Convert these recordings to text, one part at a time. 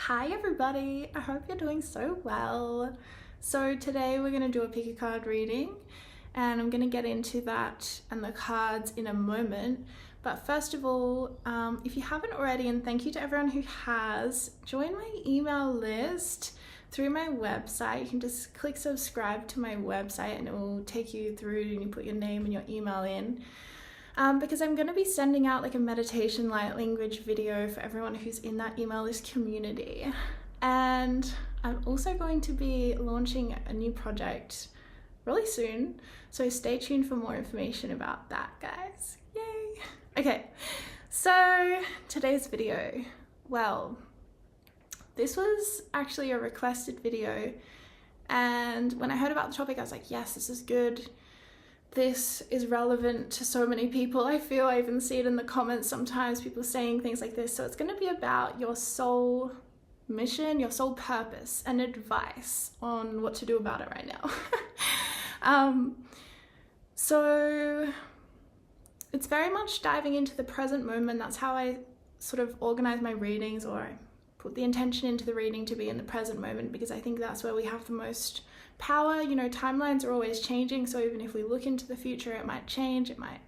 Hi everybody, I hope you're doing so well. So today we're going to do a pick a card reading and I'm going to get into that and the cards in a moment. But first of all, if you haven't already, and thank you to everyone who has, join my email list through my website. You can just click subscribe to my website and it will take you through and you put your name and your email in. Because I'm going to be sending out like a meditation light language video for everyone who's in that email list community. And I'm also going to be launching a new project really soon. So stay tuned for more information about that, guys. Yay! Okay, so today's video. Well, this was actually a requested video. And when I heard about the topic, I was like, yes, this is good. This is relevant to so many people. I feel I even see it in the comments sometimes, people saying things like this. So it's going to be about your soul mission, your soul purpose, and advice on what to do about it right now. So it's very much diving into the present moment. That's how I sort of organize my readings, or I put the intention into the reading to be in the present moment, because I think that's where we have the most power. You know, timelines are always changing, so even if we look into the future, it might change, it might,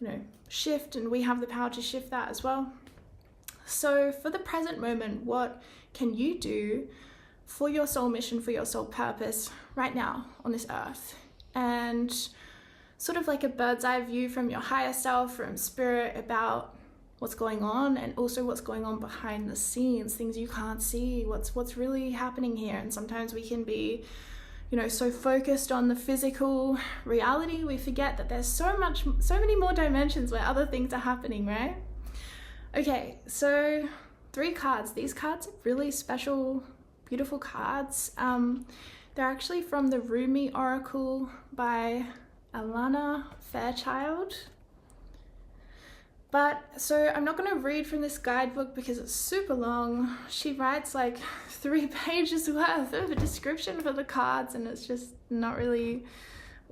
you know, shift, and we have the power to shift that as well. So for the present moment, what can you do for your soul mission, for your soul purpose right now on this earth? And sort of like a bird's eye view from your higher self, from spirit, about what's going on, and also what's going on behind the scenes, things you can't see, what's really happening here. And sometimes we can be, you know, so focused on the physical reality, we forget that there's so many more dimensions where other things are happening, right? Okay, so 3 cards. These cards are really special, beautiful cards. They're actually from the Rumi Oracle by Alana Fairchild. But so I'm not going to read from this guidebook because it's super long. She writes like 3 pages worth of a description for the cards, and it's just not really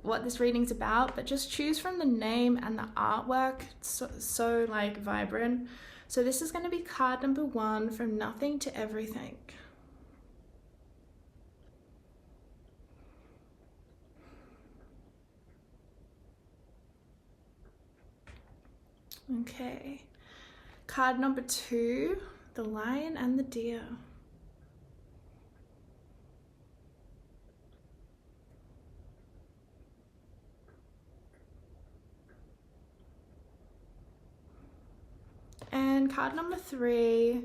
what this reading's about. But just choose from the name and the artwork. It's so like vibrant. So this is going to be card number 1, From Nothing to Everything. Okay, card number 2, The Lion and the Deer. And card number 3,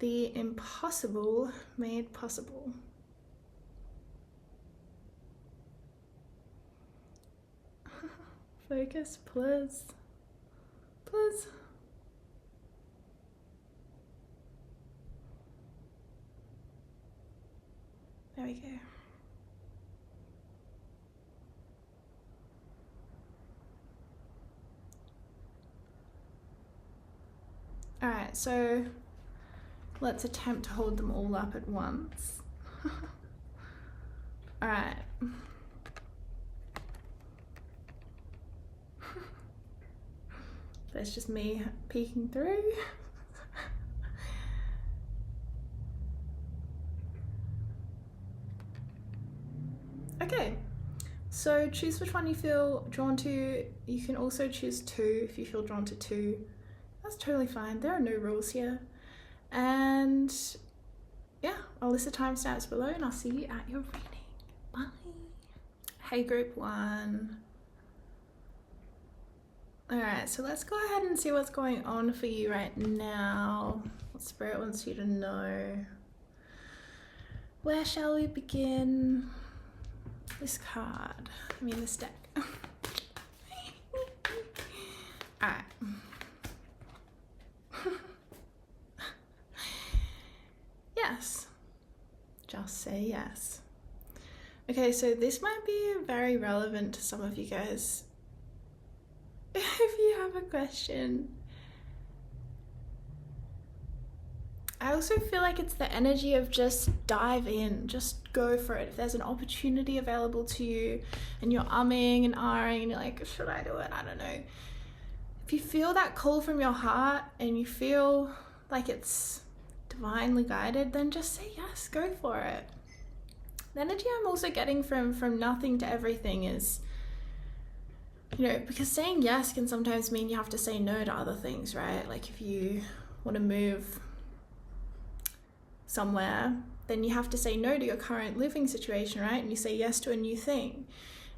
The Impossible Made Possible. Focus, please. Please. There we go. All right, so let's attempt to hold them all up at once. All right. That's just me peeking through. Okay, so choose which one you feel drawn to. You can also choose 2 if you feel drawn to 2. That's totally fine. There are no rules here. And yeah, I'll list the timestamps below and I'll see you at your reading. Bye. Hey, group 1. Alright, so let's go ahead and see what's going on for you right now. What Spirit wants you to know. Where shall we begin? This card. I mean this deck. Alright. Yes. Just say yes. Okay, so this might be very relevant to some of you guys. If you have a question. I also feel like it's the energy of just dive in, just go for it. If there's an opportunity available to you and you're umming and ahhing and you're like, should I do it? I don't know. If you feel that call from your heart and you feel like it's divinely guided, then just say yes, go for it. The energy I'm also getting from nothing to everything is, because saying yes can sometimes mean you have to say no to other things, right? Like if you want to move somewhere, then you have to say no to your current living situation, right? And you say yes to a new thing.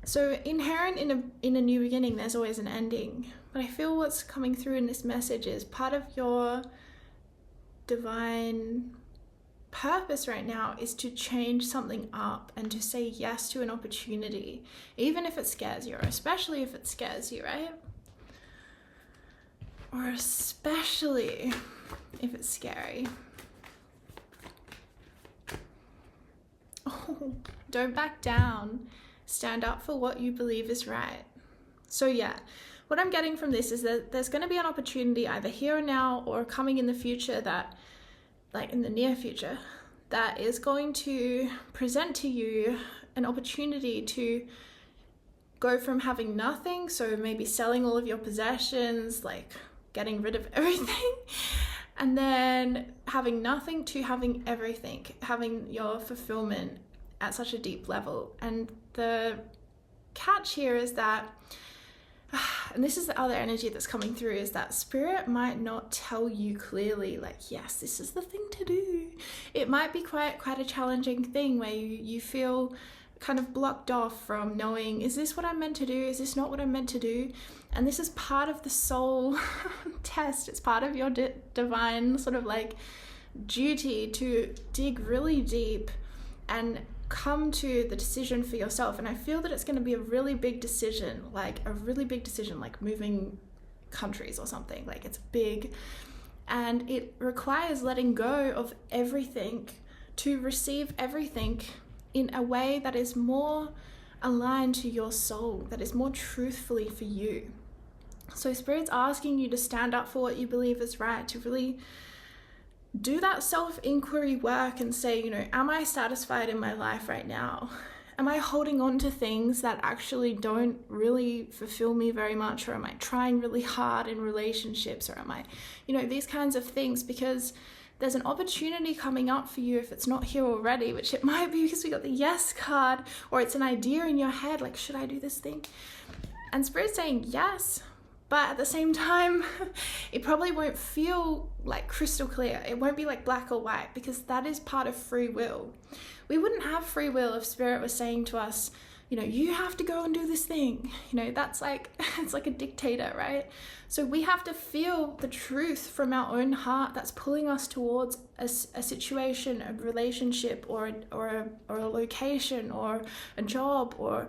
So inherent in a new beginning, there's always an ending. But I feel what's coming through in this message is part of your divine purpose right now is to change something up and to say yes to an opportunity, even if it scares you, or especially if it scares you, right? Or especially if it's scary. Oh, don't back down. Stand up for what you believe is right. So yeah, what I'm getting from this is that there's going to be an opportunity either here and now or coming in the future that, like in the near future, that is going to present to you an opportunity to go from having nothing, so maybe selling all of your possessions, like getting rid of everything, and then having nothing to having everything, having your fulfillment at such a deep level. And the catch here is that, and this is the other energy that's coming through, is that spirit might not tell you clearly, like, yes, this is the thing to do. It might be quite a challenging thing where you feel kind of blocked off from knowing, is this what I'm meant to do? Is this not what I'm meant to do? And this is part of the soul test. It's part of your divine sort of like duty to dig really deep and come to the decision for yourself. And I feel that it's going to be a really big decision, like moving countries or something. Like it's big, and it requires letting go of everything to receive everything in a way that is more aligned to your soul, that is more truthfully for you. So Spirit's asking you to stand up for what you believe is right, to really do that self-inquiry work and say, am I satisfied in my life right now? Am I holding on to things that actually don't really fulfill me very much? Or am I trying really hard in relationships? Or am I, these kinds of things? Because there's an opportunity coming up for you if it's not here already, which it might be because we got the yes card, or it's an idea in your head, like, should I do this thing? And Spirit's saying yes, but at the same time, it probably won't feel like crystal clear. It won't be like black or white, because that is part of free will. We wouldn't have free will if Spirit was saying to us, you have to go and do this thing. That's like, it's like a dictator, right? So we have to feel the truth from our own heart that's pulling us towards a situation, a relationship, or a location, or a job, or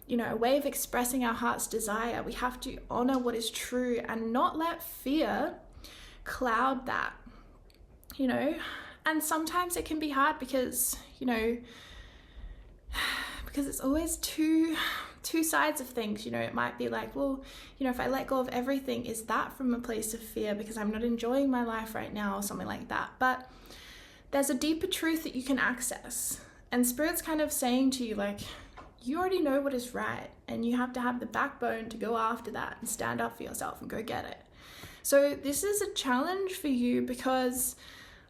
a way of expressing our heart's desire. We have to honor what is true and not let fear cloud that, and sometimes it can be hard because it's always two sides of things. It might be like, well, if I let go of everything, is that from a place of fear because I'm not enjoying my life right now, or something like that? But there's a deeper truth that you can access, and Spirit's kind of saying to you, like, you already know what is right, and you have to have the backbone to go after that and stand up for yourself and go get it. So this is a challenge for you because,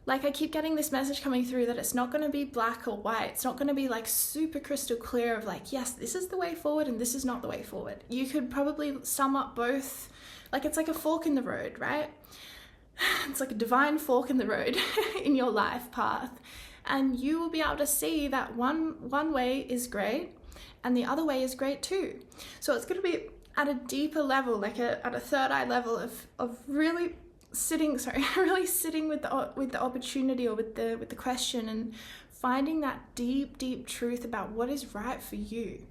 like, I keep getting this message coming through that it's not going to be black or white. It's not going to be like super crystal clear of like, yes, this is the way forward and this is not the way forward. You could probably sum up both. Like, it's like a fork in the road, right? It's like a divine fork in the road in your life path. And you will be able to see that one way is great and the other way is great too. So it's going to be at a deeper level, like at a third eye level of really sitting with the opportunity, or with the question, and finding that deep truth about what is right for you.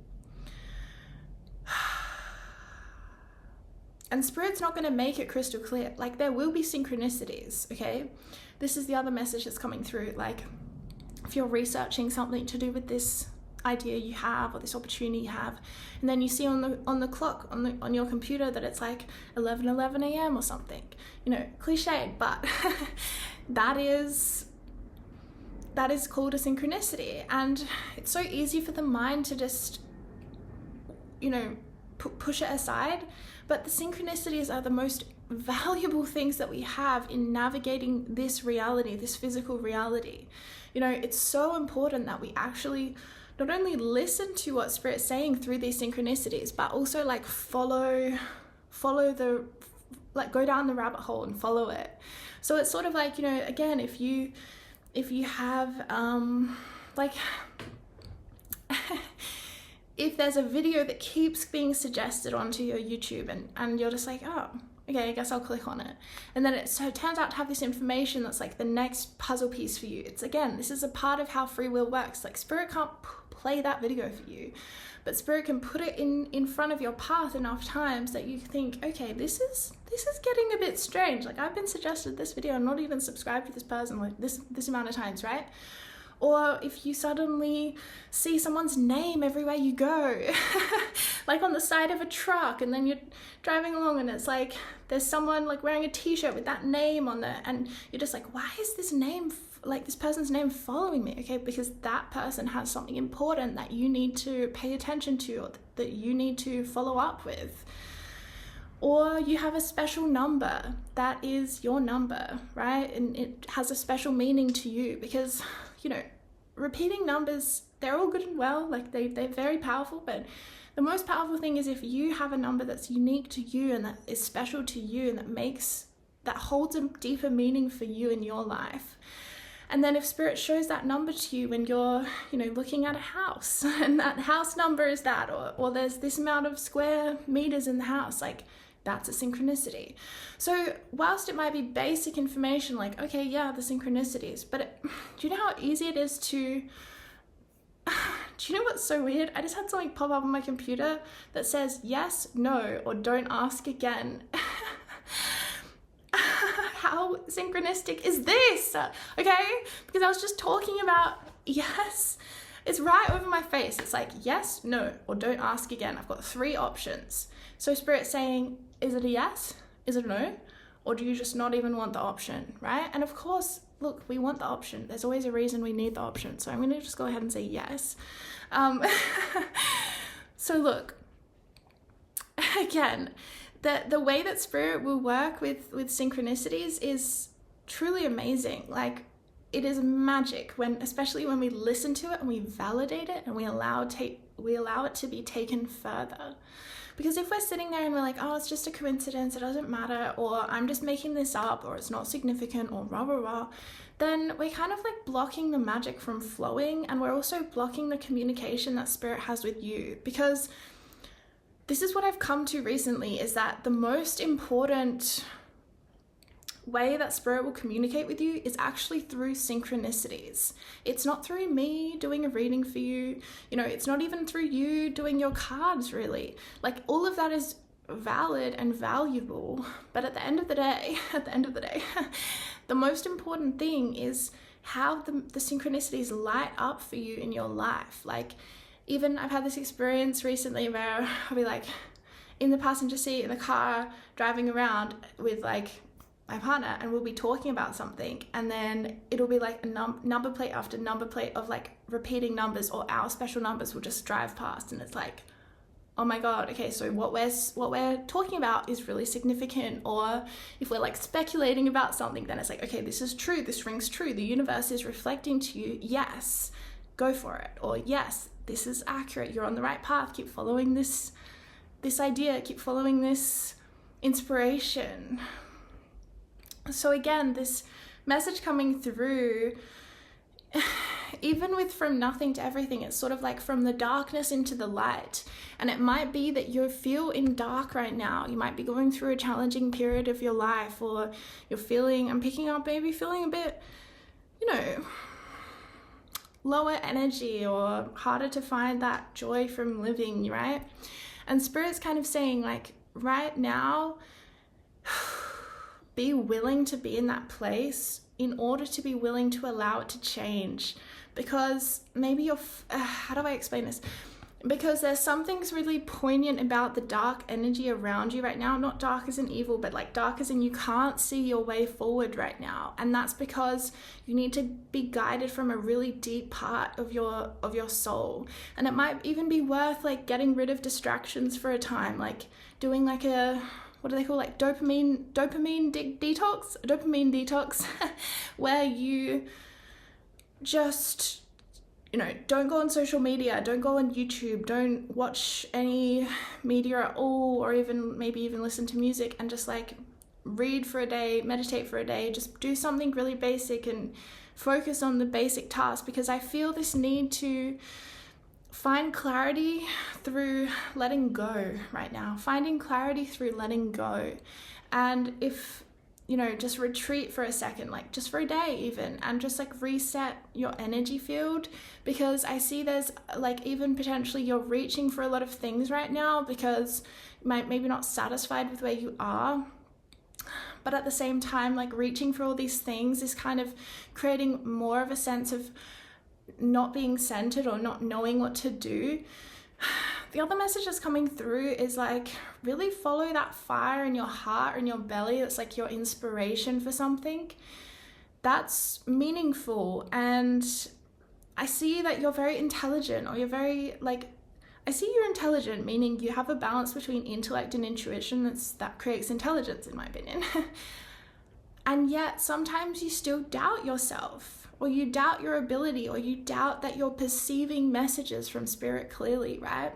And Spirit's not going to make it crystal clear. Like, there will be synchronicities, okay? This is the other message that's coming through. Like, if you're researching something to do with this idea you have, or this opportunity you have, and then you see on the clock on your computer that it's like 11 a.m. or something, cliche, but that is called a synchronicity. And it's so easy for the mind to just push it aside, but the synchronicities are the most valuable things that we have in navigating this reality, this physical reality. You know, it's so important that we actually not only listen to what Spirit's saying through these synchronicities, but also like follow the, like go down the rabbit hole and follow it. So it's sort of like, you know, again, if you have like if there's a video that keeps being suggested onto your YouTube and you're just like, oh, okay, I guess I'll click on it. And then it turns out to have this information that's like the next puzzle piece for you. It's, again, this is a part of how free will works. Like Spirit can't play that video for you, but Spirit can put it in front of your path enough times that you think, okay, this is getting a bit strange. Like I've been suggested this video, I'm not even subscribed to this person like this amount of times, right? Or if you suddenly see someone's name everywhere you go, like on the side of a truck, and then you're driving along and it's like there's someone like wearing a t-shirt with that name on there, and you're just like, why is this name, like this person's name, following me? Okay, because that person has something important that you need to pay attention to, or that you need to follow up with. Or you have a special number that is your number, right? And it has a special meaning to you because, you know, repeating numbers, they're all good and well, like they're very powerful, but the most powerful thing is if you have a number that's unique to you and that is special to you and that holds a deeper meaning for you in your life. And then if Spirit shows that number to you when you're, you know, looking at a house and that house number is that, or there's this amount of square meters in the house, like that's a synchronicity. So whilst it might be basic information like, okay, yeah, the synchronicities, but do you know how easy it is to, do you know what's so weird? I just had something pop up on my computer that says yes, no, or don't ask again. How synchronistic is this? Okay, because I was just talking about yes. It's right over my face. It's like yes, no, or don't ask again. I've got 3 options. So Spirit's saying, is it a yes? Is it a no? Or do you just not even want the option, right? And of course, look, we want the option. There's always a reason we need the option. So I'm going to just go ahead and say yes. So look, again, the way that Spirit will work with synchronicities is truly amazing. Like, it is magic especially when we listen to it and we validate it and we allow it to be taken further. Because if we're sitting there and we're like, oh, it's just a coincidence, it doesn't matter, or I'm just making this up, or it's not significant, or rah, rah, rah, then we're kind of like blocking the magic from flowing, and we're also blocking the communication that Spirit has with you. Because this is what I've come to recently, is that the most important way that Spirit will communicate with you is actually through synchronicities. It's not through me doing a reading for you, you know, it's not even through you doing your cards, really. Like, all of that is valid and valuable, but at the end of the day, the most important thing is how the synchronicities light up for you in your life. Like, even I've had this experience recently where I'll be like in the passenger seat in the car driving around with like my partner, and we'll be talking about something, and then it'll be like a number plate after number plate of like repeating numbers, or our special numbers will just drive past, and it's like, oh my god, okay, so what we're talking about is really significant. Or if we're like speculating about something, then it's like, okay, this is true, this rings true, the universe is reflecting to you, yes, go for it. Or yes, this is accurate, you're on the right path, keep following this idea, keep following this inspiration. So again, this message coming through, even with from nothing to everything, it's sort of like from the darkness into the light. And it might be that you feel in dark right now. You might be going through a challenging period of your life, or you're feeling, I'm picking up maybe feeling a bit, you know, lower energy, or harder to find that joy from living, right? And Spirit's kind of saying like, right now, be willing to be in that place in order to be willing to allow it to change. Because maybe how do I explain this? Because there's some things really poignant about the dark energy around you right now. Not dark as in evil, but like dark as in you can't see your way forward right now. And that's because you need to be guided from a really deep part of your soul. And it might even be worth like getting rid of distractions for a time, like doing like a what do they call, like dopamine detox, where you just, you know, don't go on social media, don't go on YouTube, don't watch any media at all, or even maybe even listen to music, and just like read for a day, meditate for a day, just do something really basic and focus on the basic task, because I feel this need to find clarity through letting go right now, finding clarity through letting go. And if, you know, just retreat for a second, like just for a day even, and just like reset your energy field, because I see there's like even potentially you're reaching for a lot of things right now because you might maybe not satisfied with where you are, but at the same time, like reaching for all these things is kind of creating more of a sense of not being centered or not knowing what to do. The other message that's coming through is like really follow that fire in your heart or in your belly. It's like your inspiration for something that's meaningful. And I see that you're very intelligent, or you're very like, I see you're intelligent, meaning you have a balance between intellect and intuition that creates intelligence, in my opinion. And yet sometimes you still doubt yourself, or you doubt your ability, or you doubt that you're perceiving messages from spirit clearly, right?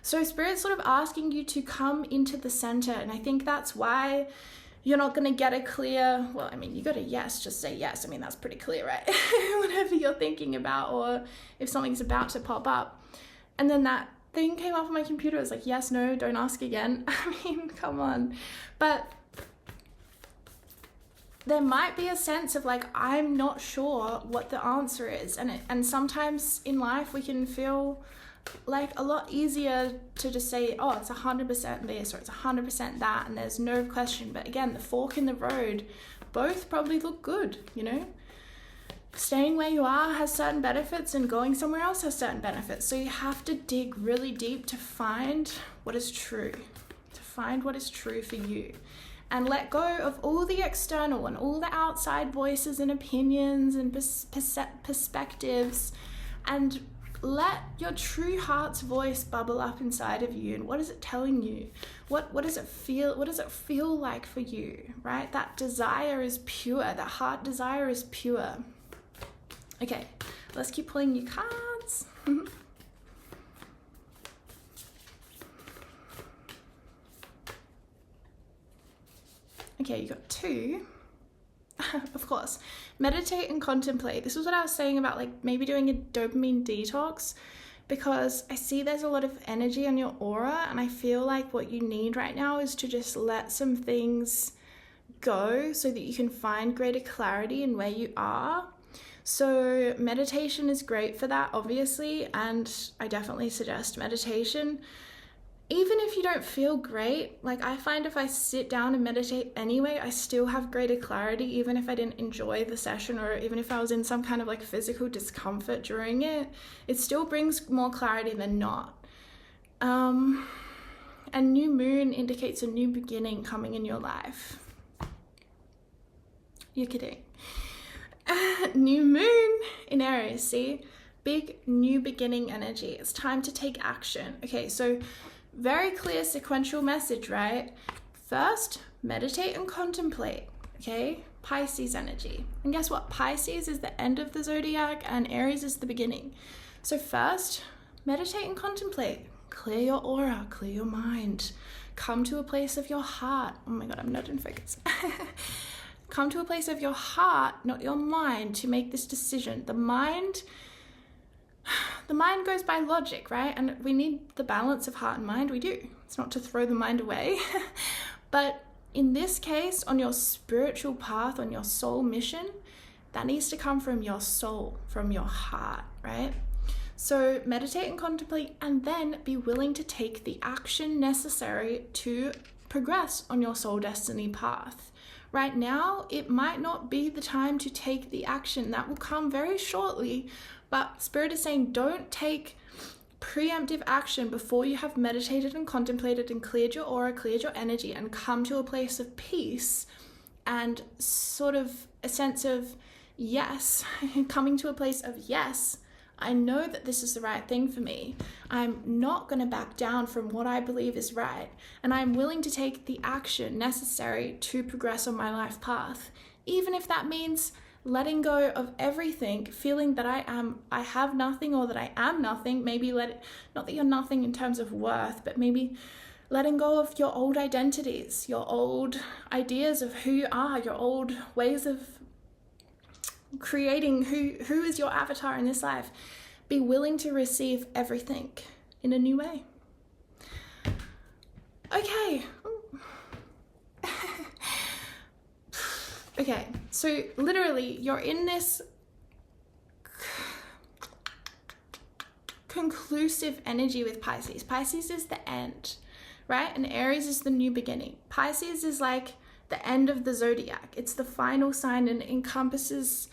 So spirit's sort of asking you to come into the center. And I think that's why you're not going to get a clear, well, I mean, you got a yes, just say yes. I mean, that's pretty clear, right? Whatever you're thinking about, or if something's about to pop up. And then that thing came up on my computer. It was like, yes, no, don't ask again. I mean, come on. But there might be a sense of like, I'm not sure what the answer is. And sometimes in life we can feel like a lot easier to just say, oh, it's 100% this or it's 100% that, and there's no question. But again, the fork in the road, both probably look good, you know? Staying where you are has certain benefits, and going somewhere else has certain benefits. So you have to dig really deep to find what is true, for you. And let go of all the external and all the outside voices and opinions and perspectives, and let your true heart's voice bubble up inside of you. And what is it telling you? What does it feel? What does it feel like for you, right? That desire is pure. That heart desire is pure. Okay, let's keep pulling your cards. Okay, you got 2. Of course, meditate and contemplate. This was what I was saying about like maybe doing a dopamine detox, because I see there's a lot of energy on your aura, and I feel like what you need right now is to just let some things go so that you can find greater clarity in where you are. So meditation is great for that, obviously, and I definitely suggest meditation. Even if you don't feel great, like I find if I sit down and meditate anyway, I still have greater clarity, even if I didn't enjoy the session, or even if I was in some kind of like physical discomfort during it, it still brings more clarity than not. And new moon indicates a new beginning coming in your life. You're kidding. New moon in Aries, see? Big new beginning energy. It's time to take action. Okay, so very clear sequential message, right? First, meditate and contemplate, okay? Pisces energy. And guess what? Pisces is the end of the zodiac and Aries is the beginning. So first, meditate and contemplate. Clear your aura, clear your mind. Come to a place of your heart. Oh my God, I'm not in focus. Come to a place of your heart, not your mind, to make this decision. The mind goes by logic, right? And we need the balance of heart and mind. We do. It's not to throw the mind away. But in this case, on your spiritual path, on your soul mission, that needs to come from your soul, from your heart, right? So meditate and contemplate, and then be willing to take the action necessary to progress on your soul destiny path. Right now, it might not be the time to take the action. That will come very shortly. But Spirit is saying, don't take preemptive action before you have meditated and contemplated and cleared your aura, cleared your energy, and come to a place of peace and sort of a sense of yes, coming to a place of yes, I know that this is the right thing for me. I'm not going to back down from what I believe is right, and I'm willing to take the action necessary to progress on my life path, even if that means letting go of everything, feeling that I have nothing, or that I am nothing. Maybe not that you're nothing in terms of worth, but maybe letting go of your old identities, your old ideas of who you are, your old ways of creating who is your avatar in this life. Be willing to receive everything in a new way. Okay. Okay, so literally you're in this conclusive energy with Pisces. Pisces is the end, right? And Aries is the new beginning. Pisces is like the end of the zodiac. It's the final sign, and it encompasses,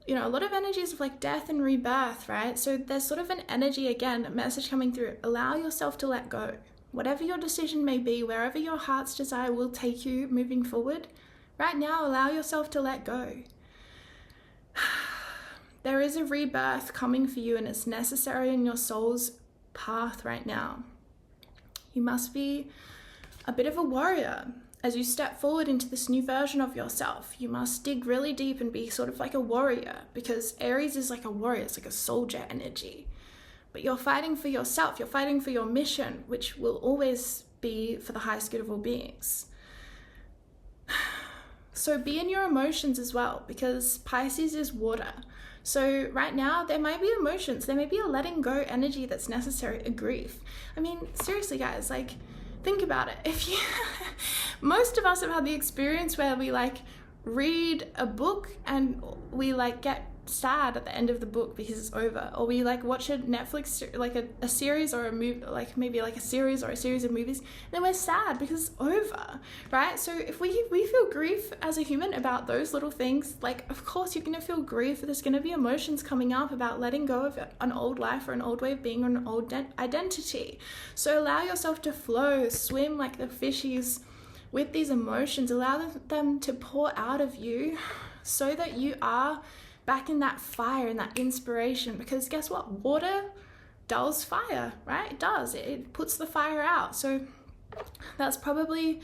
a lot of energies of like death and rebirth, right? So there's sort of an energy, again, a message coming through. Allow yourself to let go. Whatever your decision may be, wherever your heart's desire will take you moving forward, right now, allow yourself to let go. There is a rebirth coming for you, and it's necessary in your soul's path right now. You must be a bit of a warrior. As you step forward into this new version of yourself, you must dig really deep and be sort of like a warrior, because Aries is like a warrior, it's like a soldier energy. But you're fighting for yourself, you're fighting for your mission, which will always be for the highest good of all beings. So be in your emotions as well, because Pisces is water. So right now, there might be emotions, there may be a letting go energy that's necessary, a grief. I mean, seriously guys, like, think about it. Most of us have had the experience where we like read a book and we like get sad at the end of the book because it's over, or we like watch a Netflix, like a series or a movie, like maybe like a series or a series of movies, and then we're sad because it's over, right? So if we feel grief as a human about those little things, like of course you're going to feel grief. There's going to be emotions coming up about letting go of an old life or an old way of being or an old identity. So allow yourself to flow, swim like the fishies with these emotions. Allow them to pour out of you so that you are back in that fire and that inspiration, because guess what? Water dulls fire, right? It does. It puts the fire out. So that's probably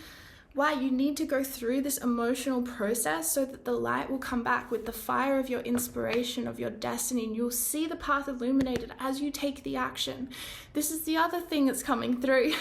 why you need to go through this emotional process, so that the light will come back with the fire of your inspiration, of your destiny, and you'll see the path illuminated as you take the action. This is the other thing that's coming through.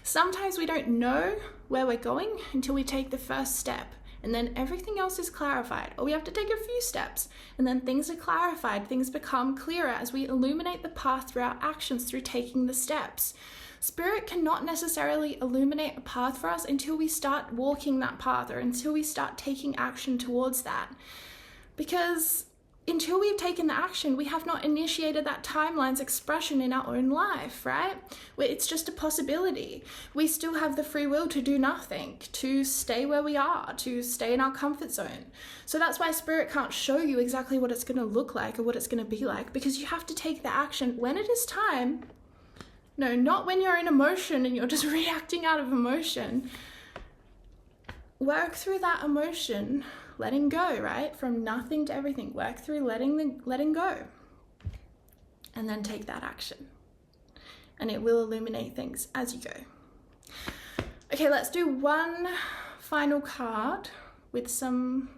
Sometimes we don't know where we're going until we take the first step. And then everything else is clarified, or we have to take a few steps, and then things are clarified, things become clearer as we illuminate the path through our actions, through taking the steps. Spirit cannot necessarily illuminate a path for us until we start walking that path, or until we start taking action towards that. Because until we've taken the action, we have not initiated that timeline's expression in our own life, right? Where it's just a possibility. We still have the free will to do nothing, to stay where we are, to stay in our comfort zone. So that's why Spirit can't show you exactly what it's going to look like or what it's going to be like, because you have to take the action when it is time. No, not when you're in emotion and you're just reacting out of emotion. Work through that emotion, letting go, right? From nothing to everything. Work through letting go. And then take that action. And it will illuminate things as you go. Okay, let's do one final card with some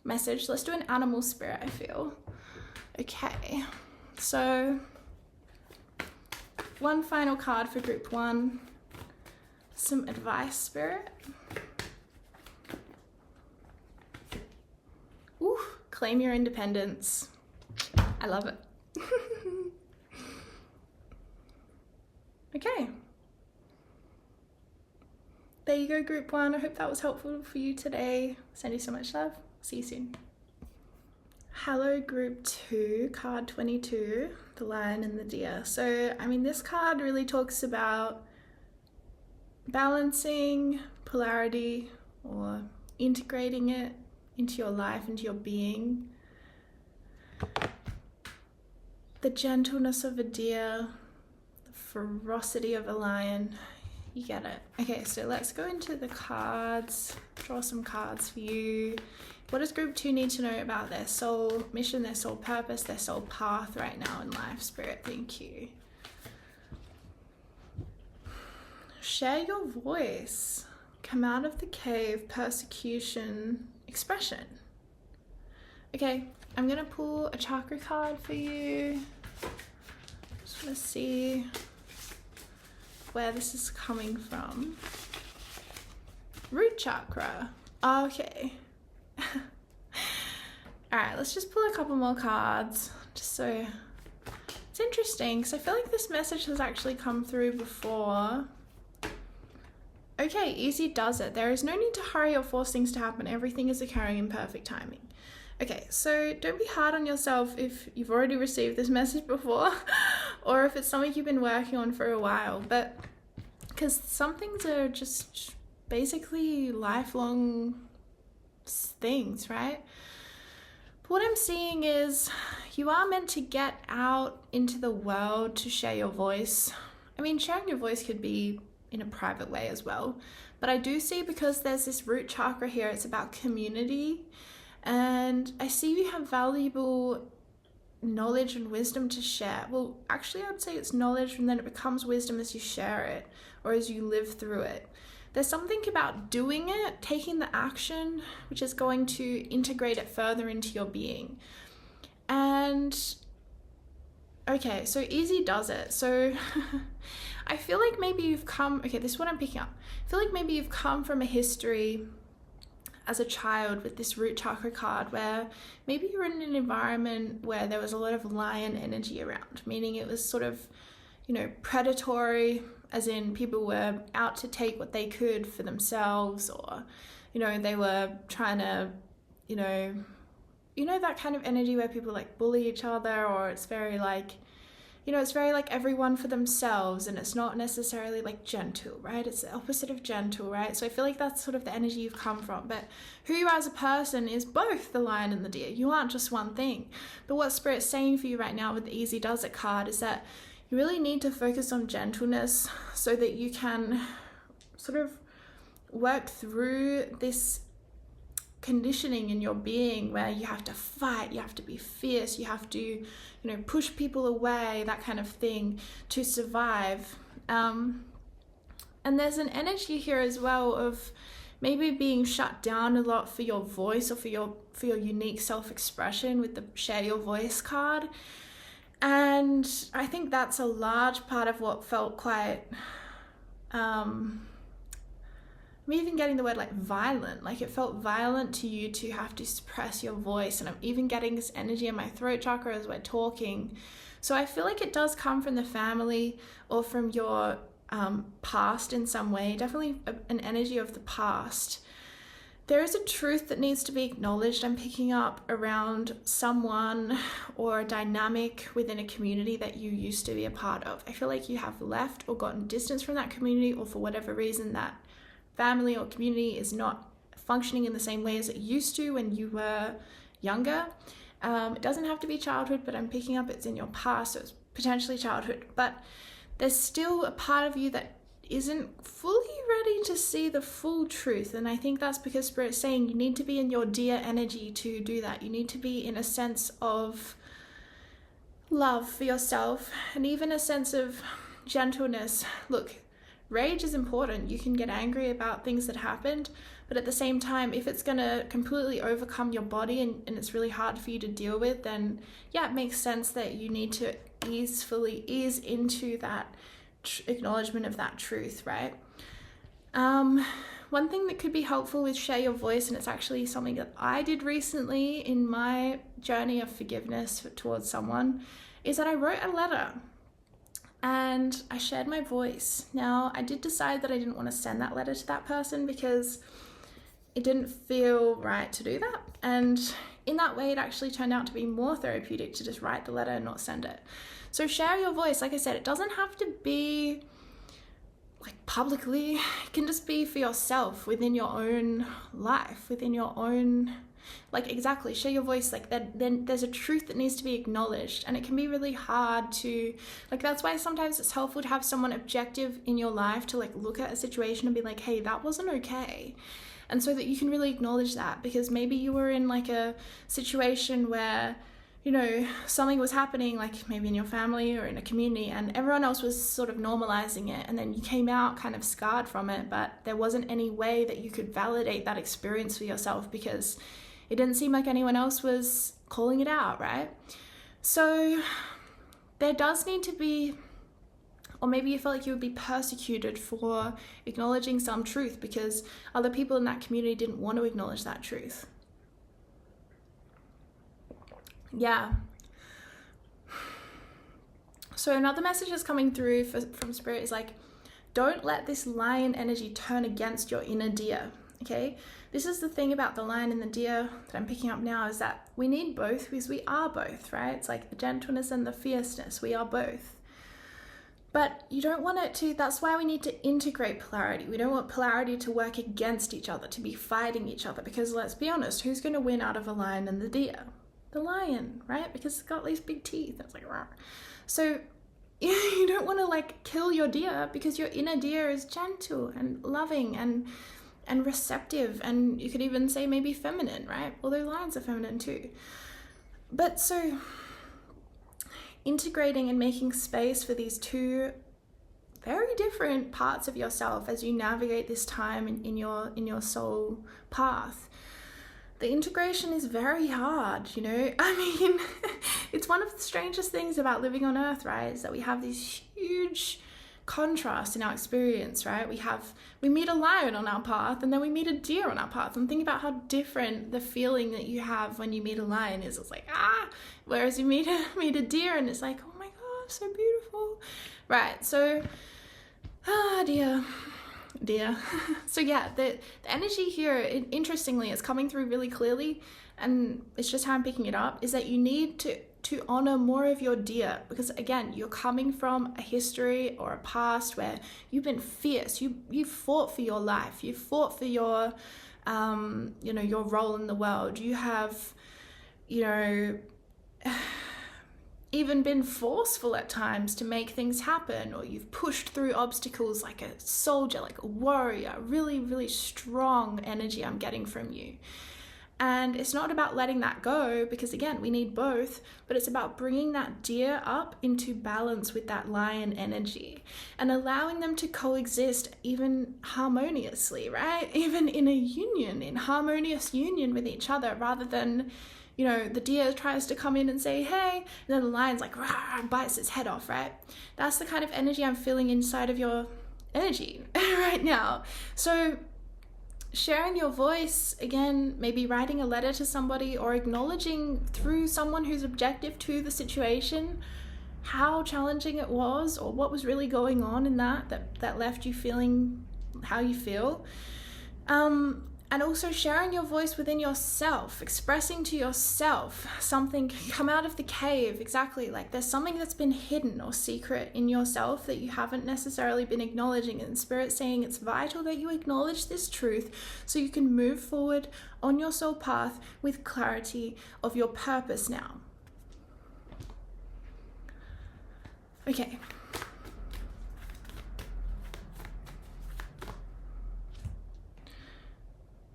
message. Let's do an animal spirit, I feel. Okay, so one final card for group 1. Some advice, Spirit. Ooh, claim your independence. I love it. Okay. There you go, group 1. I hope that was helpful for you today. Send you so much love. See you soon. Hello, group 2, card 22, the lion and the deer. So, this card really talks about balancing polarity, or integrating it into your life, into your being. The gentleness of a deer, the ferocity of a lion. You get it. Okay, so let's go into the cards, draw some cards for you. What does group 2 need to know about their soul mission, their soul purpose, their soul path right now in life? Spirit, thank you. Share your voice. Come out of the cave, persecution, expression. Okay, I'm going to pull a chakra card for you. Just want to see where this is coming from. Root chakra. Okay. Alright, let's just pull a couple more cards. Just so... It's interesting, because I feel like this message has actually come through before. Okay, easy does it. There is no need to hurry or force things to happen. Everything is occurring in perfect timing. Okay, so don't be hard on yourself if you've already received this message before or if it's something you've been working on for a while. But because some things are just basically lifelong things, right? But what I'm seeing is you are meant to get out into the world to share your voice. I mean, sharing your voice could be in a private way as well. But I do see, because there's this root chakra here, it's about community. And I see you have valuable knowledge and wisdom to share. Well, actually, I'd say it's knowledge and then it becomes wisdom as you share it or as you live through it. There's something about doing it, taking the action, which is going to integrate it further into your being. And okay, so easy does it. So I feel like maybe you've come, okay, this is what I'm picking up. I feel like maybe you've come from a history as a child with this root chakra card where maybe you're in an environment where there was a lot of lion energy around, meaning it was sort of, you know, predatory, as in people were out to take what they could for themselves, or, you know, they were trying to, you know, that kind of energy where people like bully each other, or it's very like, you know, it's very like everyone for themselves, and it's not necessarily like gentle, right? It's the opposite of gentle, right? So I feel like that's sort of the energy you've come from. But who you are as a person is both the lion and the deer. You aren't just one thing. But what Spirit's saying for you right now with the Easy Does It card is that you really need to focus on gentleness so that you can sort of work through this conditioning in your being where you have to fight, you have to be fierce, you have to, you know, push people away, that kind of thing, to survive. And there's an energy here as well of maybe being shut down a lot for your voice or for your unique self-expression with the Share Your Voice card. And I think that's a large part of what felt quite I'm even getting the word like violent, like it felt violent to you to have to suppress your voice. And I'm even getting this energy in my throat chakra as we're talking. So I feel like it does come from the family or from your past in some way, definitely an energy of the past. There is a truth that needs to be acknowledged. I'm picking up around someone or a dynamic within a community that you used to be a part of. I feel like you have left or gotten distance from that community, or for whatever reason that family or community is not functioning in the same way as it used to when you were younger. It doesn't have to be childhood, but I'm picking up it's in your past, so it's potentially childhood. But there's still a part of you that isn't fully ready to see the full truth. And I think that's because Spirit's saying you need to be in your deer energy to do that. You need to be in a sense of love for yourself and even a sense of gentleness. Look, rage is important. You can get angry about things that happened, but at the same time, if it's going to completely overcome your body and it's really hard for you to deal with, then yeah, it makes sense that you need to ease into that acknowledgement of that truth, right? One thing that could be helpful with Share Your Voice, and it's actually something that I did recently in my journey of forgiveness towards someone, is that I wrote a letter and I shared my voice. Now, I did decide that I didn't want to send that letter to that person because it didn't feel right to do that. And in that way, it actually turned out to be more therapeutic to just write the letter and not send it. So share your voice. Like I said, it doesn't have to be like publicly. It can just be for yourself within your own life, within your own, like exactly, share your voice. Like that, then there's a truth that needs to be acknowledged, and it can be really hard to, like, that's why sometimes it's helpful to have someone objective in your life to like look at a situation and be like, hey, that wasn't okay. And so that you can really acknowledge that, because maybe you were in like a situation where, you know, something was happening, like maybe in your family or in a community, and everyone else was sort of normalizing it, and then you came out kind of scarred from it, but there wasn't any way that you could validate that experience for yourself because it didn't seem like anyone else was calling it out, right? So there does need to be, or maybe you felt like you would be persecuted for acknowledging some truth because other people in that community didn't want to acknowledge that truth. Yeah. So another message that's coming through from Spirit is like, don't let this lion energy turn against your inner deer, okay? This is the thing about the lion and the deer that I'm picking up now, is that we need both because we are both, right? It's like the gentleness and the fierceness, we are both. But you don't want it to, that's why we need to integrate polarity. We don't want polarity to work against each other, to be fighting each other, because let's be honest, who's going to win out of a lion and the deer? The lion, right? Because it's got these big teeth. It's like, rah. So you don't want to like kill your deer, because your inner deer is gentle and loving and receptive, and you could even say maybe feminine, right? Although lions are feminine too. But so integrating and making space for these two very different parts of yourself as you navigate this time in your soul path. The integration is very hard, you know? I mean, it's one of the strangest things about living on Earth, right? Is that we have these huge contrasts in our experience, right? We meet a lion on our path, and then we meet a deer on our path, and think about how different the feeling that you have when you meet a lion is. It's like, whereas you meet a deer and it's like, oh my God, so beautiful. Right, so, dear. So yeah, the energy here, interestingly, is coming through really clearly, and it's just how I'm picking it up, is that you need to honor more of your deer, because again, you're coming from a history or a past where you've been fierce, you fought for your life, you fought for your your role in the world. You have, even been forceful at times to make things happen, or you've pushed through obstacles like a soldier, like a warrior. Really, really strong energy I'm getting from you. And it's not about letting that go, because again, we need both, but it's about bringing that deer up into balance with that lion energy and allowing them to coexist even harmoniously, right? Even in harmonious union with each other, rather than, the deer tries to come in and say, hey, and then the lion's like, rah, bites its head off, right? That's the kind of energy I'm feeling inside of your energy right now. So sharing your voice, again, maybe writing a letter to somebody, or acknowledging through someone who's objective to the situation how challenging it was, or what was really going on in that left you feeling how you feel. And also sharing your voice within yourself, expressing to yourself something, come out of the cave, exactly, like there's something that's been hidden or secret in yourself that you haven't necessarily been acknowledging, and Spirit saying it's vital that you acknowledge this truth so you can move forward on your soul path with clarity of your purpose now. Okay.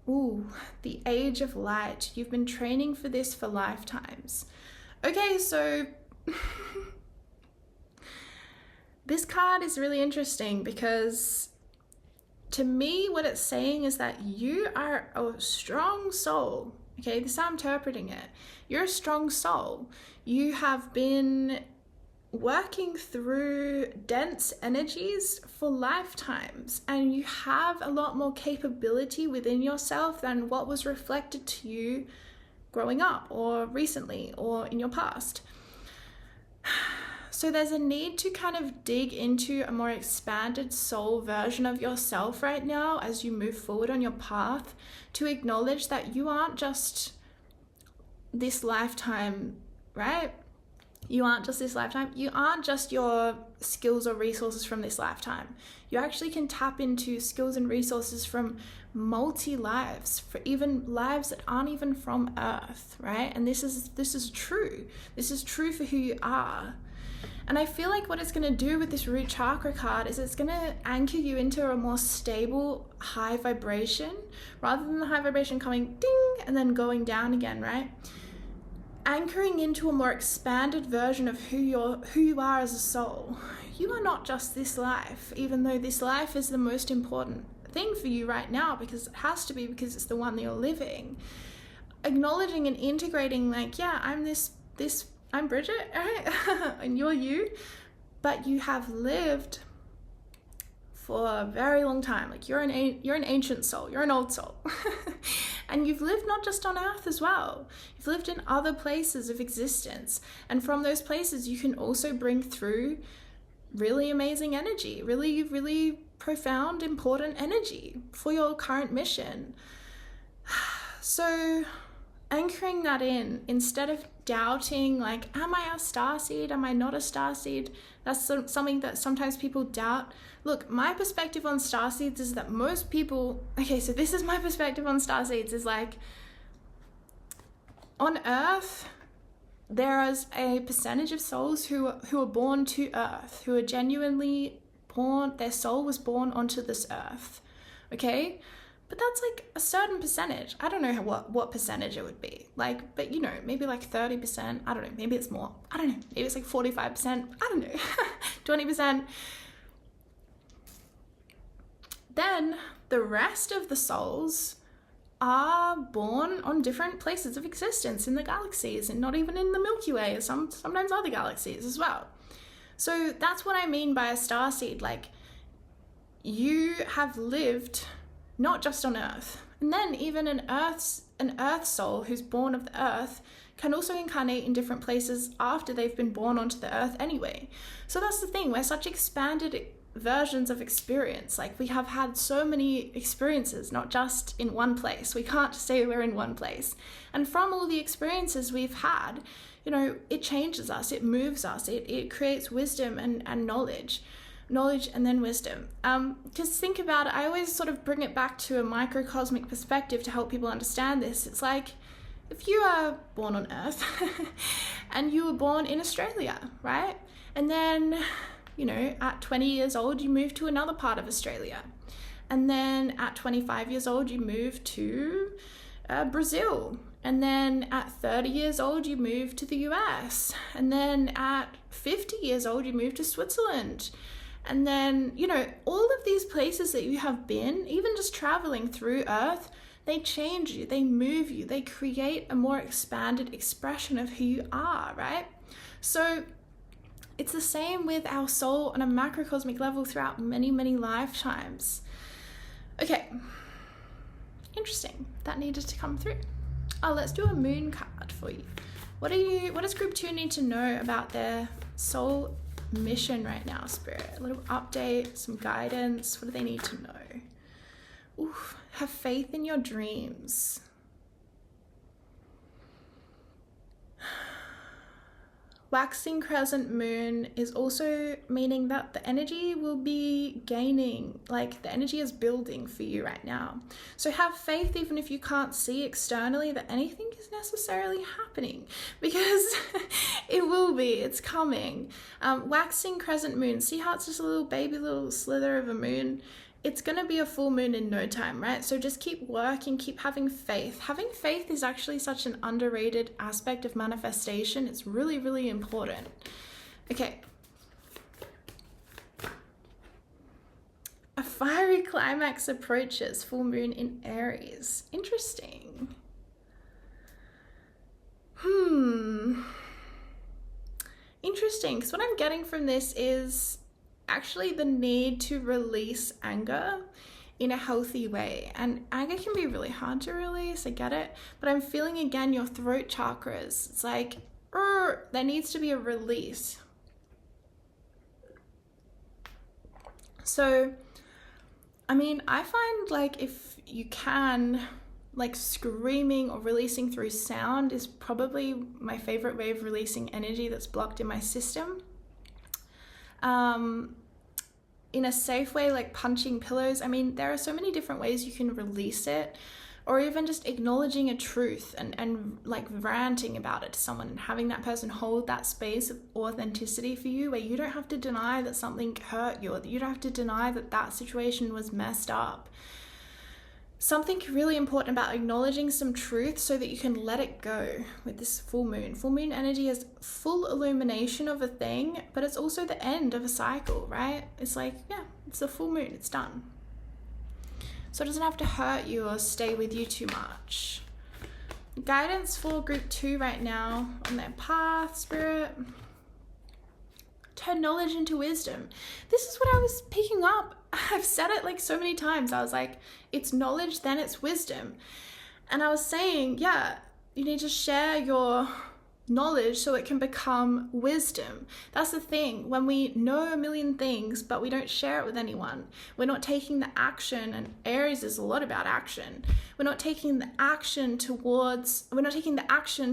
Ooh, the Age of Light. You've been training for this for lifetimes. Okay, so this card is really interesting, because to me, what it's saying is that you are a strong soul. Okay, this is how I'm interpreting it. You're a strong soul. You have been working through dense energies for lifetimes, and you have a lot more capability within yourself than what was reflected to you growing up or recently or in your past. So there's a need to kind of dig into a more expanded soul version of yourself right now as you move forward on your path, to acknowledge that you aren't just this lifetime, right? You aren't just this lifetime. You aren't just your skills or resources from this lifetime. You actually can tap into skills and resources from multi-lives, for even lives that aren't even from Earth, right? And this is true. This is true for who you are. And I feel like what it's going to do with this root chakra card is it's going to anchor you into a more stable, high vibration, rather than the high vibration coming ding and then going down again, right? Anchoring into a more expanded version of who you are as a soul. You are not just this life, even though this life is the most important thing for you right now, because it has to be, because it's the one that you're living. Acknowledging and integrating, like, yeah, I'm Bridget, right? And you're you, but you have lived for a very long time. Like, you're an ancient soul, you're an old soul. And you've lived not just on earth as well. You've lived in other places of existence. And from those places, you can also bring through really amazing energy, really, really profound, important energy for your current mission. So anchoring that in, instead of doubting, like, am I a starseed? Am I not a starseed? That's something that sometimes people doubt. Look, my perspective on starseeds is that most people, okay, so this is my perspective on starseeds, is like, on Earth, there is a percentage of souls who are born to Earth, who are genuinely born, their soul was born onto this Earth, okay? But that's like a certain percentage. I don't know what percentage it would be. Like, but you know, maybe like 30%. I don't know. Maybe it's more. I don't know. Maybe it's like 45%. I don't know. 20%. Then the rest of the souls are born on different places of existence in the galaxies, and not even in the Milky Way, sometimes other galaxies as well. So that's what I mean by a starseed. Like, you have lived not just on Earth. And then even an Earth soul who's born of the Earth can also incarnate in different places after they've been born onto the Earth anyway. So that's the thing, we're such expanded versions of experience. Like, we have had so many experiences, not just in one place. We can't say we're in one place. And from all the experiences we've had, you know, it changes us, it moves us, it creates wisdom and knowledge and then wisdom. Because think about it, I always sort of bring it back to a microcosmic perspective to help people understand this. It's like, if you are born on Earth and you were born in Australia, right? And then, you know, at 20 years old, you move to another part of Australia. And then at 25 years old, you move to Brazil. And then at 30 years old, you move to the US. And then at 50 years old, you move to Switzerland. And then, you know, all of these places that you have been, even just traveling through Earth, they change you, they move you, they create a more expanded expression of who you are, right? So it's the same with our soul on a macrocosmic level throughout many, many lifetimes. Okay, interesting. That needed to come through. Oh, let's do a moon card for you. What does group 2 need to know about their soul mission right now, Spirit? A little update, some guidance. What do they need to know? Oof, have faith in your dreams. Waxing crescent moon is also meaning that the energy will be gaining, like the energy is building for you right now. So have faith even if you can't see externally that anything is necessarily happening, because it will be, it's coming. Waxing crescent moon, see how it's just a little baby little slither of a moon? It's going to be a full moon in no time, right? So just keep working, keep having faith. Having faith is actually such an underrated aspect of manifestation. It's really, really important. Okay. A fiery climax approaches, full moon in Aries. Interesting. Interesting, because what I'm getting from this is actually the need to release anger in a healthy way. And anger can be really hard to release, I get it, but I'm feeling again your throat chakras. It's like, there needs to be a release. So, I mean, I find like if you can, like screaming or releasing through sound is probably my favorite way of releasing energy that's blocked in my system. In a safe way, like punching pillows. I mean, there are so many different ways you can release it. or even just acknowledging a truth and like ranting about it to someone and having that person hold that space of authenticity for you, where you don't have to deny that something hurt you, or that you don't have to deny that that situation was messed up. Something really important about acknowledging some truth so that you can let it go with this full moon. Full moon energy is full illumination of a thing, but it's also the end of a cycle, right? It's like, yeah, it's a full moon, it's done. So it doesn't have to hurt you or stay with you too much. Guidance for group 2 right now on their path, spirit. Turn knowledge into wisdom. This is what I was picking up. I've said it like so many times. I was like, it's knowledge, then it's wisdom. And I was saying, yeah, you need to share your knowledge so it can become wisdom. That's the thing. When we know a million things, but we don't share it with anyone, we're not taking the action, and Aries is a lot about action. We're not taking the action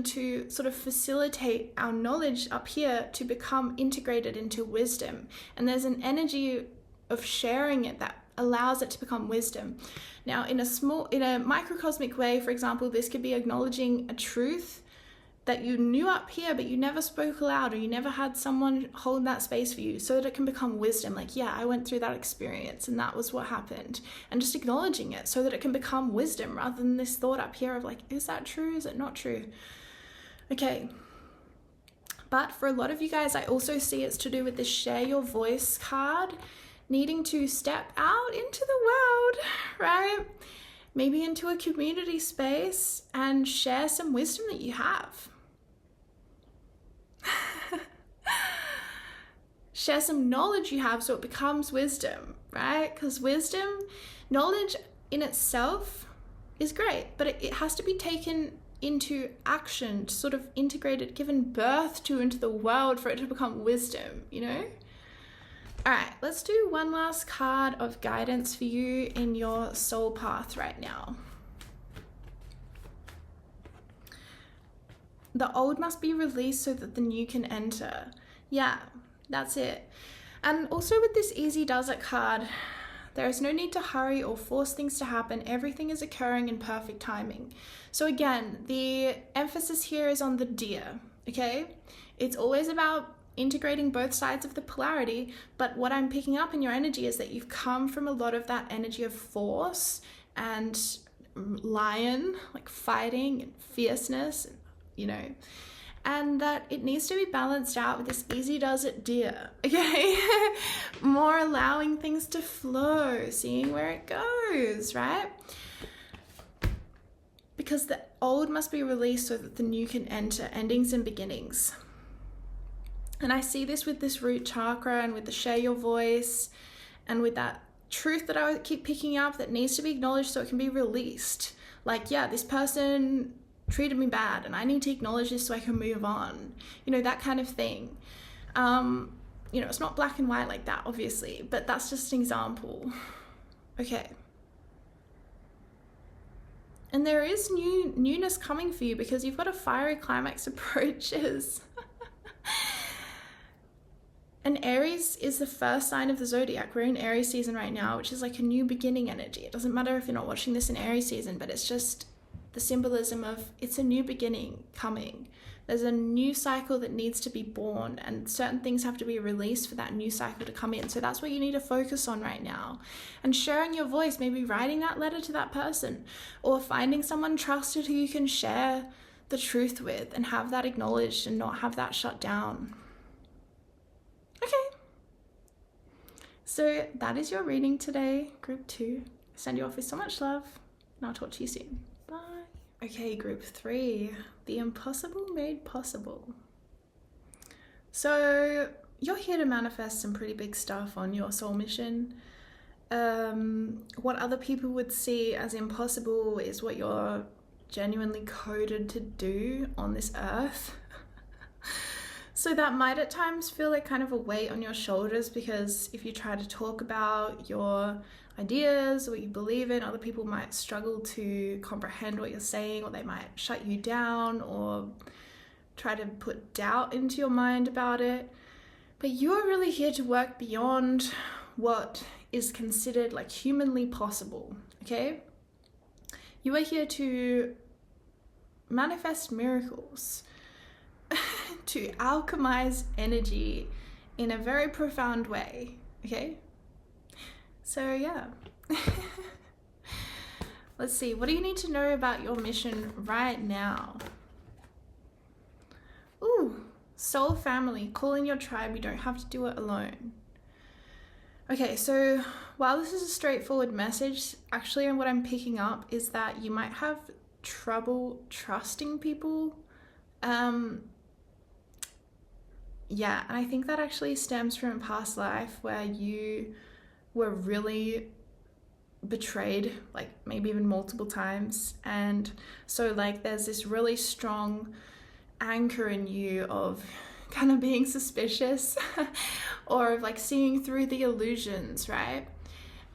to sort of facilitate our knowledge up here to become integrated into wisdom. And there's an energy of sharing it that allows it to become wisdom. Now, in a microcosmic way, for example, this could be acknowledging a truth that you knew up here, but you never spoke aloud, or you never had someone hold that space for you so that it can become wisdom. Like, yeah, I went through that experience and that was what happened. And just acknowledging it so that it can become wisdom, rather than this thought up here of like, is that true? Is it not true? Okay. But for a lot of you guys, I also see it's to do with this share your voice card, needing to step out into the world, right? Maybe into a community space and share some wisdom that you have. Share some knowledge you have so it becomes wisdom, right? Because knowledge in itself is great, but it has to be taken into action, sort of integrated, given birth to into the world for it to become wisdom, you know? All right, let's do one last card of guidance for you in your soul path right now. The old must be released so that the new can enter. Yeah, that's it. And also with this easy does it card, there is no need to hurry or force things to happen. Everything is occurring in perfect timing. So again, the emphasis here is on the deer, okay? It's always about integrating both sides of the polarity, but what I'm picking up in your energy is that you've come from a lot of that energy of force and lion, like fighting and fierceness, you know, and that it needs to be balanced out with this easy does it deer, okay? More allowing things to flow, seeing where it goes, right? Because the old must be released so that the new can enter, endings and beginnings. And I see this with this root chakra and with the share your voice and with that truth that I keep picking up that needs to be acknowledged so it can be released. Like, yeah, this person treated me bad and I need to acknowledge this so I can move on. You know, that kind of thing. You know, it's not black and white like that, obviously, but that's just an example. Okay. And there is newness coming for you because you've got a fiery climax approaches. And Aries is the first sign of the zodiac. We're in Aries season right now, which is like a new beginning energy. It doesn't matter if you're not watching this in Aries season, but it's just the symbolism of it's a new beginning coming. There's a new cycle that needs to be born, and certain things have to be released for that new cycle to come in. So that's what you need to focus on right now. And sharing your voice, maybe writing that letter to that person, or finding someone trusted who you can share the truth with and have that acknowledged and not have that shut down. Okay. So that is your reading today, group 2. Send you off with so much love, and I'll talk to you soon. Bye. Okay, group 3, the impossible made possible. So you're here to manifest some pretty big stuff on your soul mission. What other people would see as impossible is what you're genuinely coded to do on this earth. So that might at times feel like kind of a weight on your shoulders, because if you try to talk about your ideas or what you believe in, other people might struggle to comprehend what you're saying, or they might shut you down or try to put doubt into your mind about it. But you're really here to work beyond what is considered like humanly possible, okay? You are here to manifest miracles, to alchemize energy in a very profound way, okay? So yeah. Let's see, what do you need to know about your mission right now? Ooh, soul family, call in your tribe, you don't have to do it alone. Okay, so while this is a straightforward message, actually what I'm picking up is that you might have trouble trusting people. Yeah, and I think that actually stems from a past life where you were really betrayed, like maybe even multiple times, and so like there's this really strong anchor in you of kind of being suspicious or of like seeing through the illusions, right?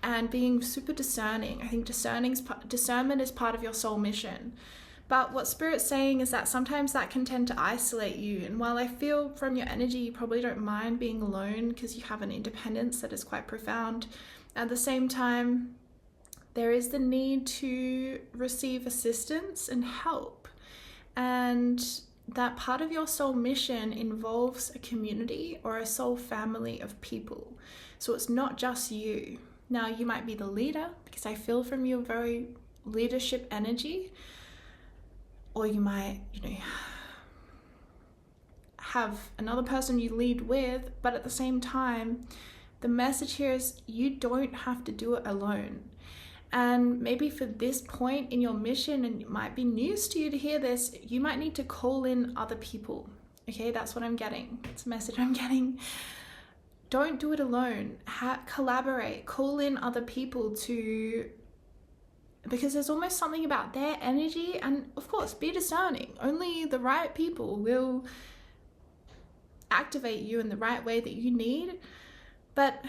And being super discerning. I think discernment is part of your soul mission. But what Spirit's saying is that sometimes that can tend to isolate you. And while I feel from your energy you probably don't mind being alone because you have an independence that is quite profound, at the same time there is the need to receive assistance and help. And that part of your soul mission involves a community or a soul family of people. So it's not just you. Now you might be the leader, because I feel from your very leadership energy, or you might, have another person you lead with, but at the same time, the message here is you don't have to do it alone. And maybe for this point in your mission, and it might be news to you to hear this, you might need to call in other people. Okay, that's what I'm getting. It's a message I'm getting. Don't do it alone. Collaborate, call in other people because there's almost something about their energy, and of course, be discerning. Only the right people will activate you in the right way that you need, but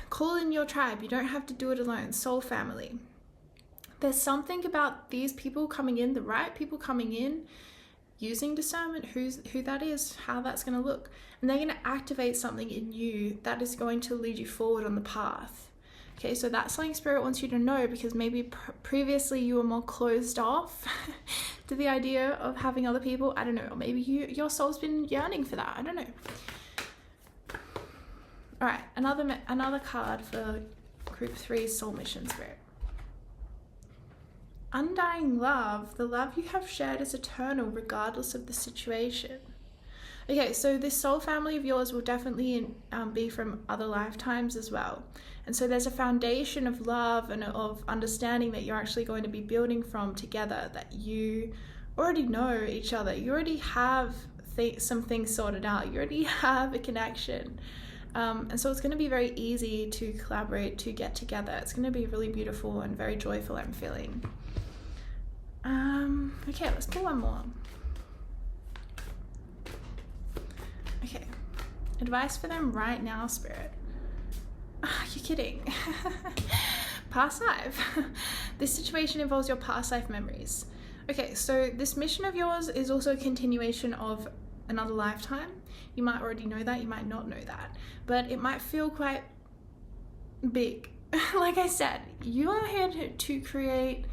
call in your tribe. You don't have to do it alone. Soul family. There's something about these people coming in, the right people coming in, using discernment, who that is, how that's going to look, and they're going to activate something in you that is going to lead you forward on the path. Okay, so that's something Spirit wants you to know, because maybe previously you were more closed off to the idea of having other people. I don't know, or maybe your soul's been yearning for that. I don't know. All right, another card for Group 3 Soul Mission Spirit. Undying love. The love you have shared is eternal regardless of the situation. Okay, so this soul family of yours will definitely be from other lifetimes as well. And so there's a foundation of love and of understanding that you're actually going to be building from together, that you already know each other. You already have some things sorted out. You already have a connection. And so it's going to be very easy to collaborate, to get together. It's going to be really beautiful and very joyful, I'm feeling. Okay, let's pull one more. Okay, advice for them right now, Spirit. You're kidding. Past life. This situation involves your past life memories. Okay, so this mission of yours is also a continuation of another lifetime. You might already know that, you might not know that, but it might feel quite big. Like I said, you are here to create,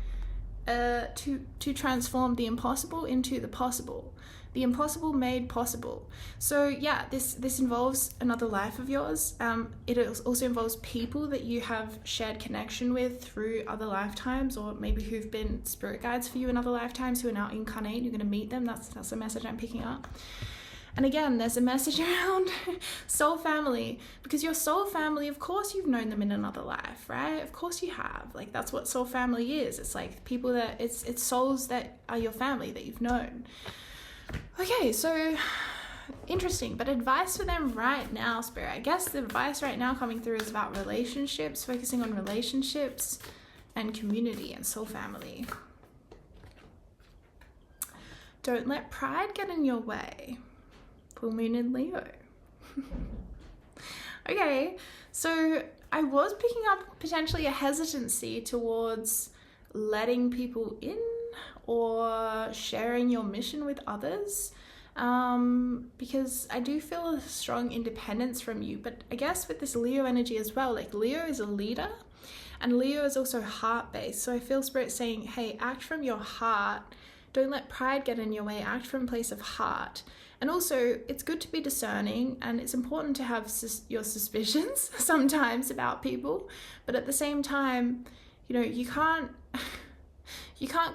to transform the impossible into the possible. The impossible made possible. So yeah, this involves another life of yours. It also involves people that you have shared connection with through other lifetimes, or maybe who've been spirit guides for you in other lifetimes, who are now incarnate. You're going to meet them. That's a message I'm picking up. And again, there's a message around soul family, because your soul family, of course you've known them in another life, right? Of course you have. Like, that's what soul family is. It's like people that, it's souls that are your family that you've known. Okay, so interesting, but advice for them right now, Spirit. I guess the advice right now coming through is about relationships, focusing on relationships and community and soul family. Don't let pride get in your way. Full moon in Leo. Okay, so I was picking up potentially a hesitancy towards letting people in or sharing your mission with others, because I do feel a strong independence from you. But I guess with this Leo energy as well, like Leo is a leader, And Leo is also heart-based. So I feel Spirit saying, hey, act from your heart. Don't let pride get in your way. Act from a place of heart. And also, it's good to be discerning, and it's important to have your suspicions sometimes about people. But at the same time, you know, you can't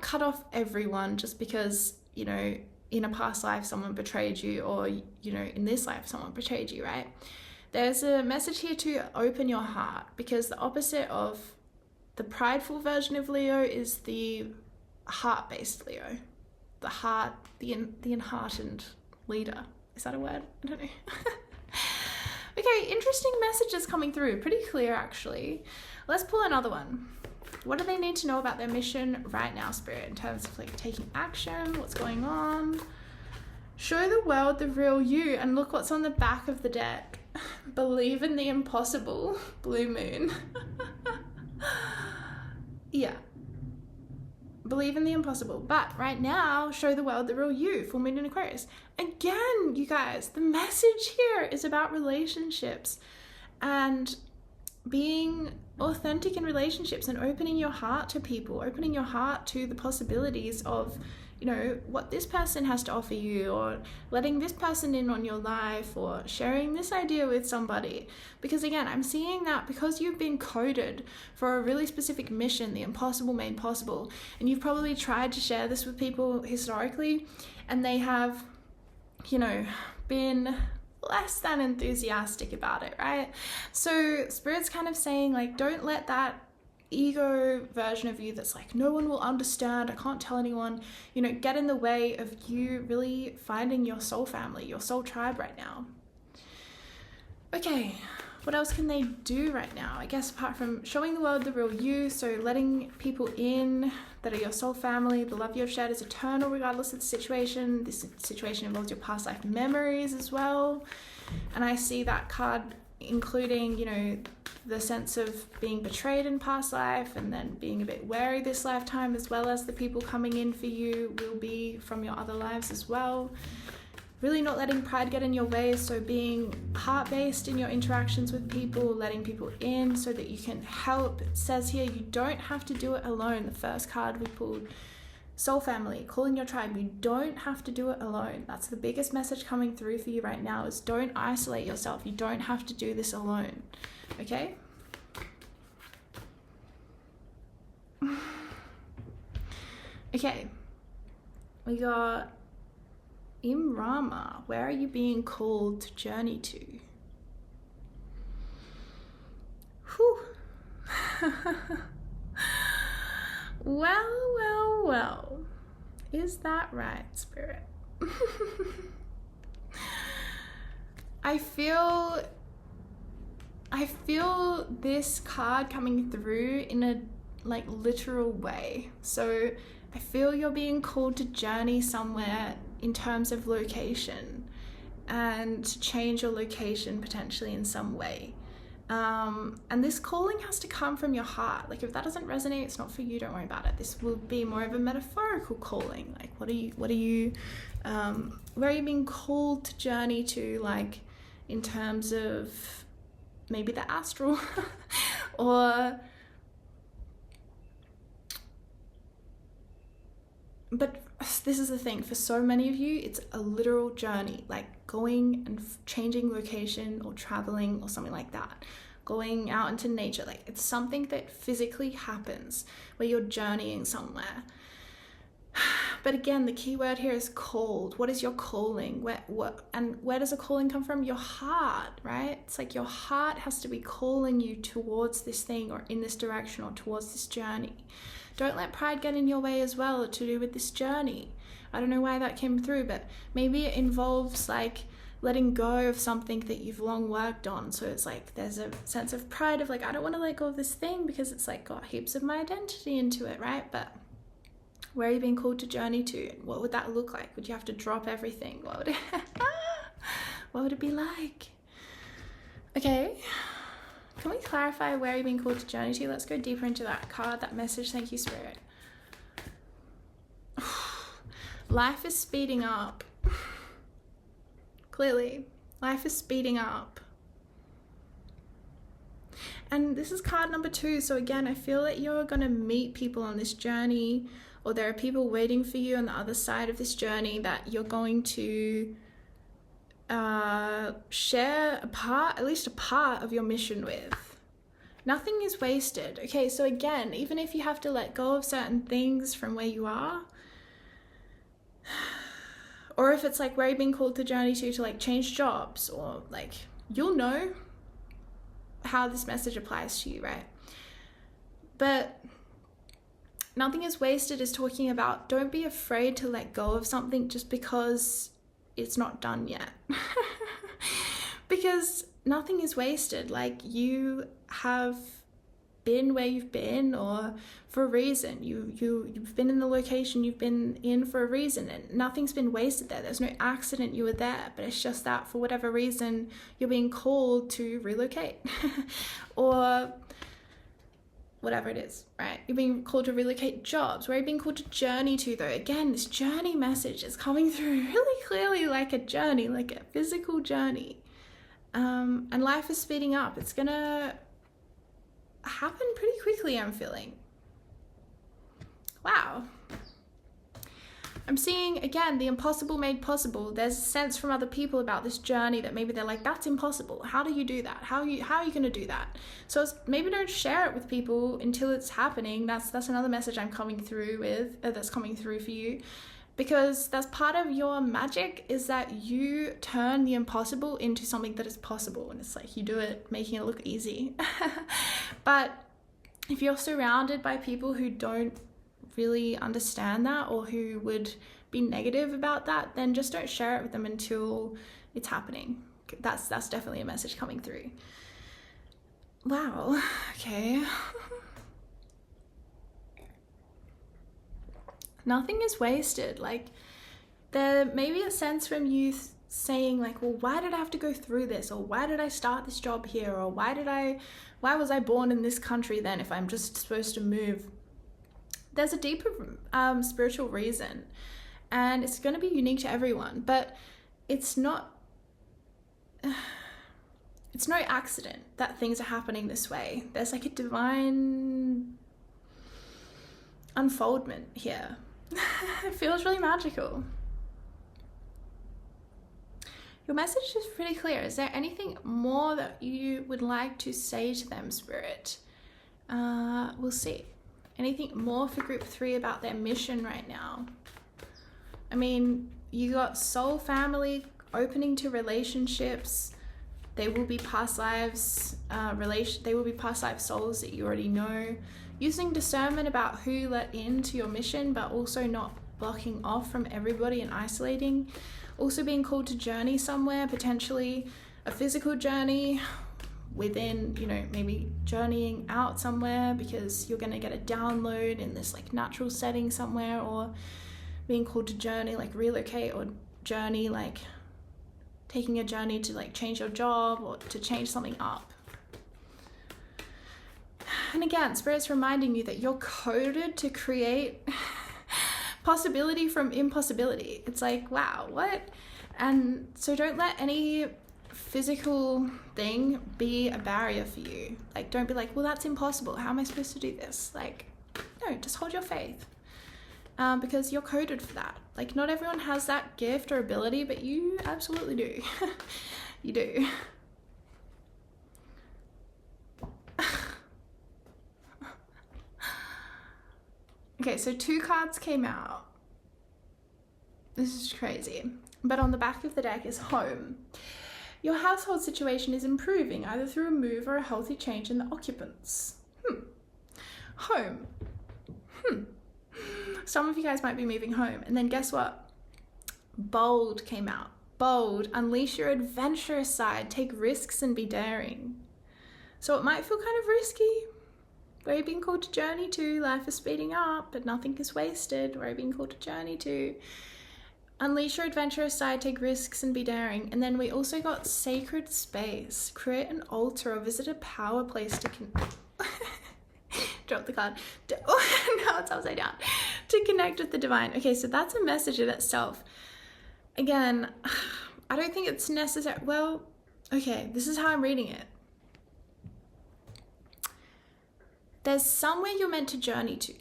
cut off everyone just because, you know, in a past life someone betrayed you, or, you know, in this life someone betrayed you, right? There's a message here to open your heart, because the opposite of the prideful version of Leo is the heart-based Leo. The heart, the enheartened leader. Is that a word? I don't know. Okay, interesting messages coming through. Pretty clear, actually. Let's pull another one. What do they need to know about their mission right now, Spirit, in terms of like taking action? What's going on? Show the world the real you. And look what's on the back of the deck. Believe in the impossible. Blue moon. Yeah. Believe in the impossible. But right now, show the world the real you. Full moon in Aquarius. Again, you guys, the message here is about relationships and being authentic in relationships and opening your heart to people, opening your heart to the possibilities of, you know, what this person has to offer you, or letting this person in on your life, or sharing this idea with somebody. Because again, I'm seeing that because you've been coded for a really specific mission, the impossible made possible, and you've probably tried to share this with people historically, and they have, you know, been less than enthusiastic about it, right? So Spirit's kind of saying, like, don't let that ego version of you that's like, no one will understand, I can't tell anyone, you know, get in the way of you really finding your soul family, your soul tribe right now. Okay, what else can they do right now? I guess apart from showing the world the real you, so letting people in that are your soul family, the love you have shared is eternal regardless of the situation. This situation involves your past life memories as well. And I see that card including, you know, the sense of being betrayed in past life and then being a bit wary this lifetime, as well as the people coming in for you will be from your other lives as well. Really not letting pride get in your way, so being heart-based in your interactions with people, letting people in so that you can help. It says here you don't have to do it alone. The first card we pulled, soul family, calling your tribe. You don't have to do it alone. That's the biggest message coming through for you right now, is don't isolate yourself. You don't have to do this alone. Okay? Okay. We got Imrama. Where are you being called to journey to? Whew. Well. Is that right, Spirit? I feel this card coming through in a like literal way. So I feel you're being called to journey somewhere in terms of location, and to change your location potentially in some way. And this calling has to come from your heart. Like, if that doesn't resonate, it's not for you, don't worry about it. This will be more of a metaphorical calling. Like, where are you being called to journey to, like, in terms of maybe the astral or, but this is the thing, for so many of you, it's a literal journey, like going and changing location or traveling or something like that, going out into nature. Like, it's something that physically happens where you're journeying somewhere. But again, the key word here is called. What is your calling? Where does a calling come from? Your heart, right? It's like your heart has to be calling you towards this thing, or in this direction, or towards this journey. Don't let pride get in your way as well to do with this journey. I don't know why that came through, but maybe it involves like letting go of something that you've long worked on. So it's like there's a sense of pride of like, I don't want to let go of this thing because it's like got heaps of my identity into it, right? But where are you being called to journey to? What would that look like? Would you have to drop everything? What would it be like? Okay. Can we clarify where you're being called to journey to? Let's go deeper into that card, that message. Thank you, Spirit. Life is speeding up. Clearly, life is speeding up. And this is card number 2. So again, I feel that you're going to meet people on this journey, or there are people waiting for you on the other side of this journey that you're going to share at least a part of your mission with. Nothing is wasted. Okay, so again, even if you have to let go of certain things from where you are, or if it's like where you've been called to journey to like change jobs, or like, you'll know how this message applies to you, right? But nothing is wasted is talking about, don't be afraid to let go of something just because it's not done yet. Because nothing is wasted. Like, you have been where you've been, or for a reason. You've been in the location you've been in for a reason, and nothing's been wasted there. There's no accident you were there, but it's just that for whatever reason you're being called to relocate or whatever it is, right? You're being called to relocate jobs. Where are you being called to journey to, though? Again, this journey message is coming through really clearly, like a journey, like a physical journey. And life is speeding up. It's gonna happen pretty quickly, I'm feeling. Wow. I'm seeing, again, the impossible made possible. There's a sense from other people about this journey that maybe they're like, that's impossible. How do you do that? How are you going to do that? So maybe don't share it with people until it's happening. That's another message I'm coming through with, that's coming through for you. Because that's part of your magic, is that you turn the impossible into something that is possible. And it's like you do it, making it look easy. But if you're surrounded by people who don't really understand that, or who would be negative about that, then just don't share it with them until it's happening. That's definitely a message coming through. Wow. Okay. Nothing is wasted. Like, there may be a sense from you saying like, well, why did I have to go through this? Or why did I start this job here? Or why was I born in this country then if I'm just supposed to move? There's a deeper spiritual reason, and it's going to be unique to everyone, but it's no accident that things are happening this way. There's like a divine unfoldment here. It feels really magical. Your message is pretty clear. Is there anything more that you would like to say to them, Spirit? We'll see. Anything more for group 3 about their mission right now? I mean, you got soul family, opening to relationships. They will be past lives, they will be past life souls that you already know. Using discernment about who let into your mission, but also not blocking off from everybody and isolating. Also being called to journey somewhere, potentially a physical journey within, maybe journeying out somewhere because you're going to get a download in this like natural setting somewhere, or being called to journey, like relocate, or journey, like taking a journey to like change your job or to change something up. And again, Spirit's reminding you that you're coded to create possibility from impossibility. It's like, wow, what? And so don't let any physical thing be a barrier for you. Like, don't be like, well, that's impossible. How am I supposed to do this? Like, no, just hold your faith. Because you're coded for that. Like, not everyone has that gift or ability, but you absolutely do. You do. Okay, so 2 cards came out. This is crazy. But on the back of the deck is home. Your household situation is improving, either through a move or a healthy change in the occupants. Home. Some of you guys might be moving home. And then guess what? Bold came out. Bold. Unleash your adventurous side. Take risks and be daring. So it might feel kind of risky. Where you're being called to journey to, life is speeding up, but nothing is wasted. Where you're being called to journey to, unleash your adventurous side, take risks and be daring. And then we also got sacred space. Create an altar or visit a power place to drop the card. Now it's upside down. To connect with the divine. Okay, so that's a message in itself. Again, I don't think it's necessary. Well, okay, this is how I'm reading it. there's somewhere you're meant to journey to.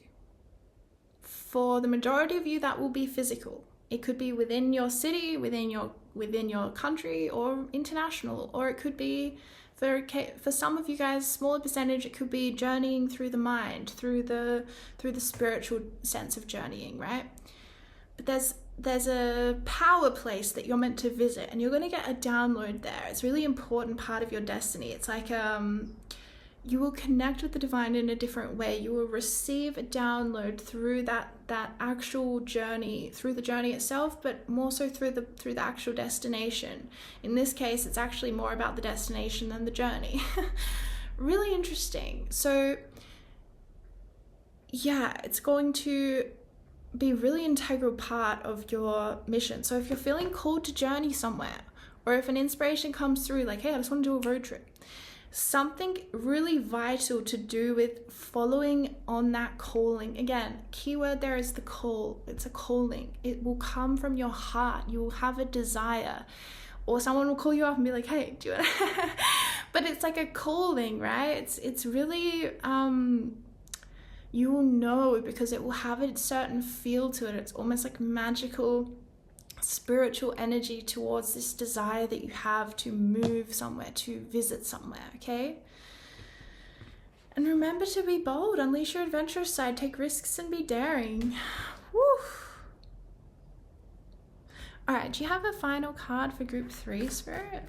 For the majority of you, that will be physical. It could be within your city, within your country, or international, or it could be for some of you guys, smaller percentage, it could be journeying through the mind, through the spiritual sense of journeying, right? But there's a power place that you're meant to visit, and you're going to get a download there. It's a really important part of your destiny. It's like you will connect with the divine in a different way. You will receive a download through that actual journey, through the journey itself, but more so through the actual destination. In this case, it's actually more about the destination than the journey. Really interesting. So yeah, it's going to be a really integral part of your mission. So if you're feeling called to journey somewhere, or if an inspiration comes through like, hey, I just want to do a road trip, something really vital to do with following on that calling. Again, keyword there is the call. It's a calling. It will come from your heart. You will have a desire, or someone will call you up and be like, hey, do you want to but it's like a calling, right? It's really you will know, because it will have a certain feel to it. It's almost like magical spiritual energy towards this desire that you have to move somewhere, to visit somewhere, okay? And remember to be bold, unleash your adventurous side, take risks and be daring. Woo! All right, do you have a final card for group 3, Spirit?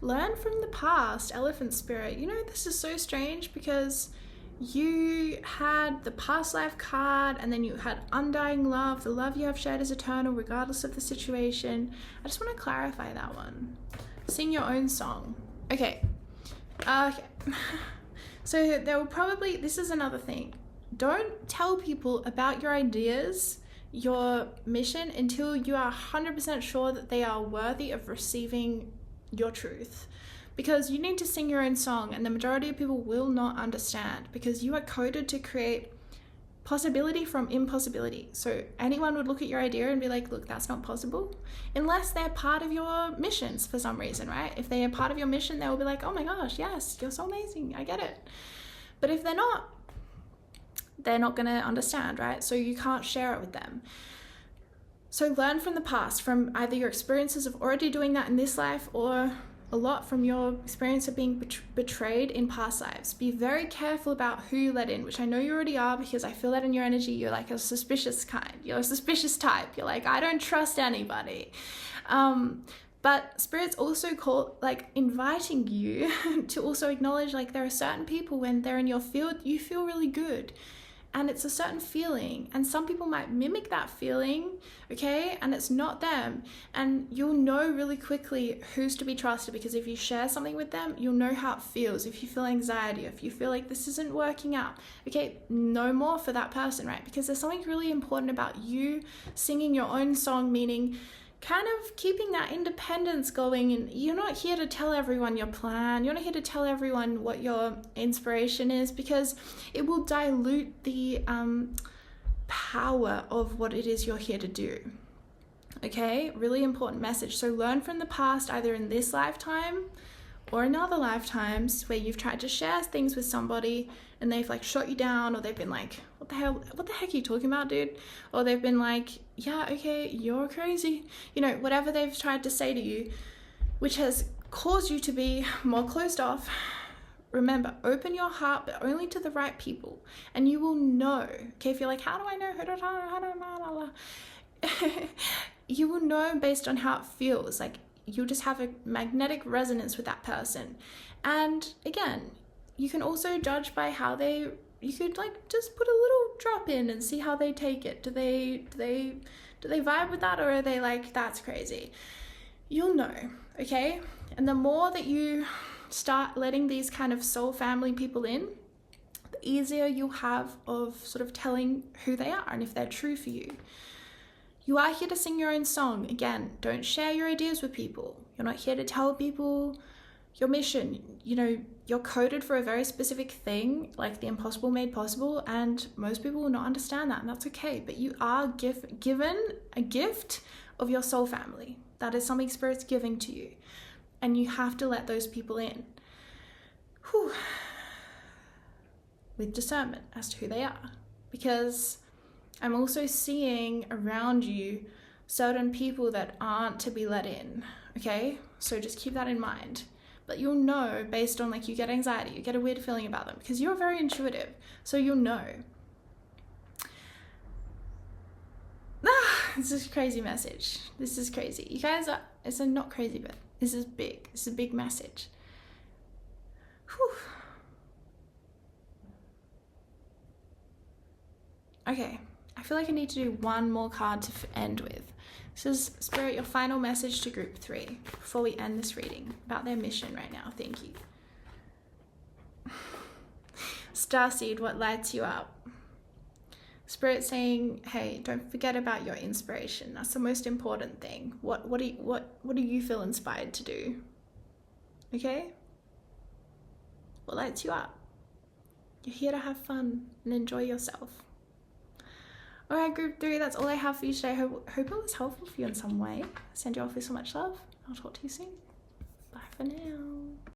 Learn from the past, Elephant Spirit. You know, this is so strange because you had the past life card, and then you had undying love. The love you have shared is eternal regardless of the situation. I just want to clarify that one. Sing your own song. Okay. So there will probably, this is another thing. Don't tell people about your ideas, your mission, until you are 100% sure that they are worthy of receiving your truth. Because you need to sing your own song, and the majority of people will not understand, because you are coded to create possibility from impossibility. So anyone would look at your idea and be like, look, that's not possible, unless they're part of your missions for some reason, right? If they are part of your mission, they will be like, oh my gosh, yes, you're so amazing, I get it. But if they're not going to understand, right? So you can't share it with them. So learn from the past, from either your experiences of already doing that in this life, or a lot from your experience of being betrayed in past lives. Be very careful about who you let in, which I know you already are, because I feel that in your energy. You're like a suspicious kind. You're a suspicious type. You're like, I don't trust anybody. But Spirit's also inviting you to also acknowledge, like, there are certain people, when they're in your field, you feel really good. And it's a certain feeling, and some people might mimic that feeling, okay? And it's not them. And you'll know really quickly who's to be trusted, because if you share something with them, you'll know how it feels. If you feel anxiety, if you feel like this isn't working out, okay, no more for that person, right? Because there's something really important about you singing your own song, meaning kind of keeping that independence going. And you're not here to tell everyone your plan. You're not here to tell everyone what your inspiration is, because it will dilute the power of what it is you're here to do. Okay, really important message. So learn from the past, either in this lifetime or in other lifetimes, where you've tried to share things with somebody and they've like shot you down, or they've been like, what the heck are you talking about, dude? Or they've been like, yeah, okay, you're crazy. You know, whatever they've tried to say to you, which has caused you to be more closed off. Remember, open your heart, but only to the right people, and you will know. Okay, if you're like, how do I know? You will know based on how it feels. Like, you'll just have a magnetic resonance with that person. And again, you can also judge by how you could like just put a little drop in and see how they take it. Do they vibe with that, or are they like, that's crazy? You'll know, okay? And the more that you start letting these kind of soul family people in, the easier you'll have of sort of telling who they are and if they're true for you. You are here to sing your own song. Again, don't share your ideas with people. You're not here to tell people your mission. You know, you're coded for a very specific thing, like the impossible made possible, and most people will not understand that, and that's okay. But you are given a gift of your soul family. That is something Spirit's giving to you. and you have to let those people in. Whew. With discernment as to who they are. Because I'm also seeing around you certain people that aren't to be let in, okay? So just keep that in mind. But you'll know based on, like, you get anxiety, you get a weird feeling about them because you're very intuitive, so you'll know. This is a crazy message. This is crazy. You guys are, it's not crazy, but this is big. It's a big message. Whew. Okay, I feel like I need to do one more card to end with. This is, Spirit, your final message to group 3 before we end this reading about their mission right now. Thank you. Starseed, what lights you up? Spirit saying, hey, don't forget about your inspiration. That's the most important thing. What do you feel inspired to do? Okay? What lights you up? You're here to have fun and enjoy yourself. All right, group 3, that's all I have for you today. Hope it was helpful for you in some way. Send you off with so much love. I'll talk to you soon. Bye for now.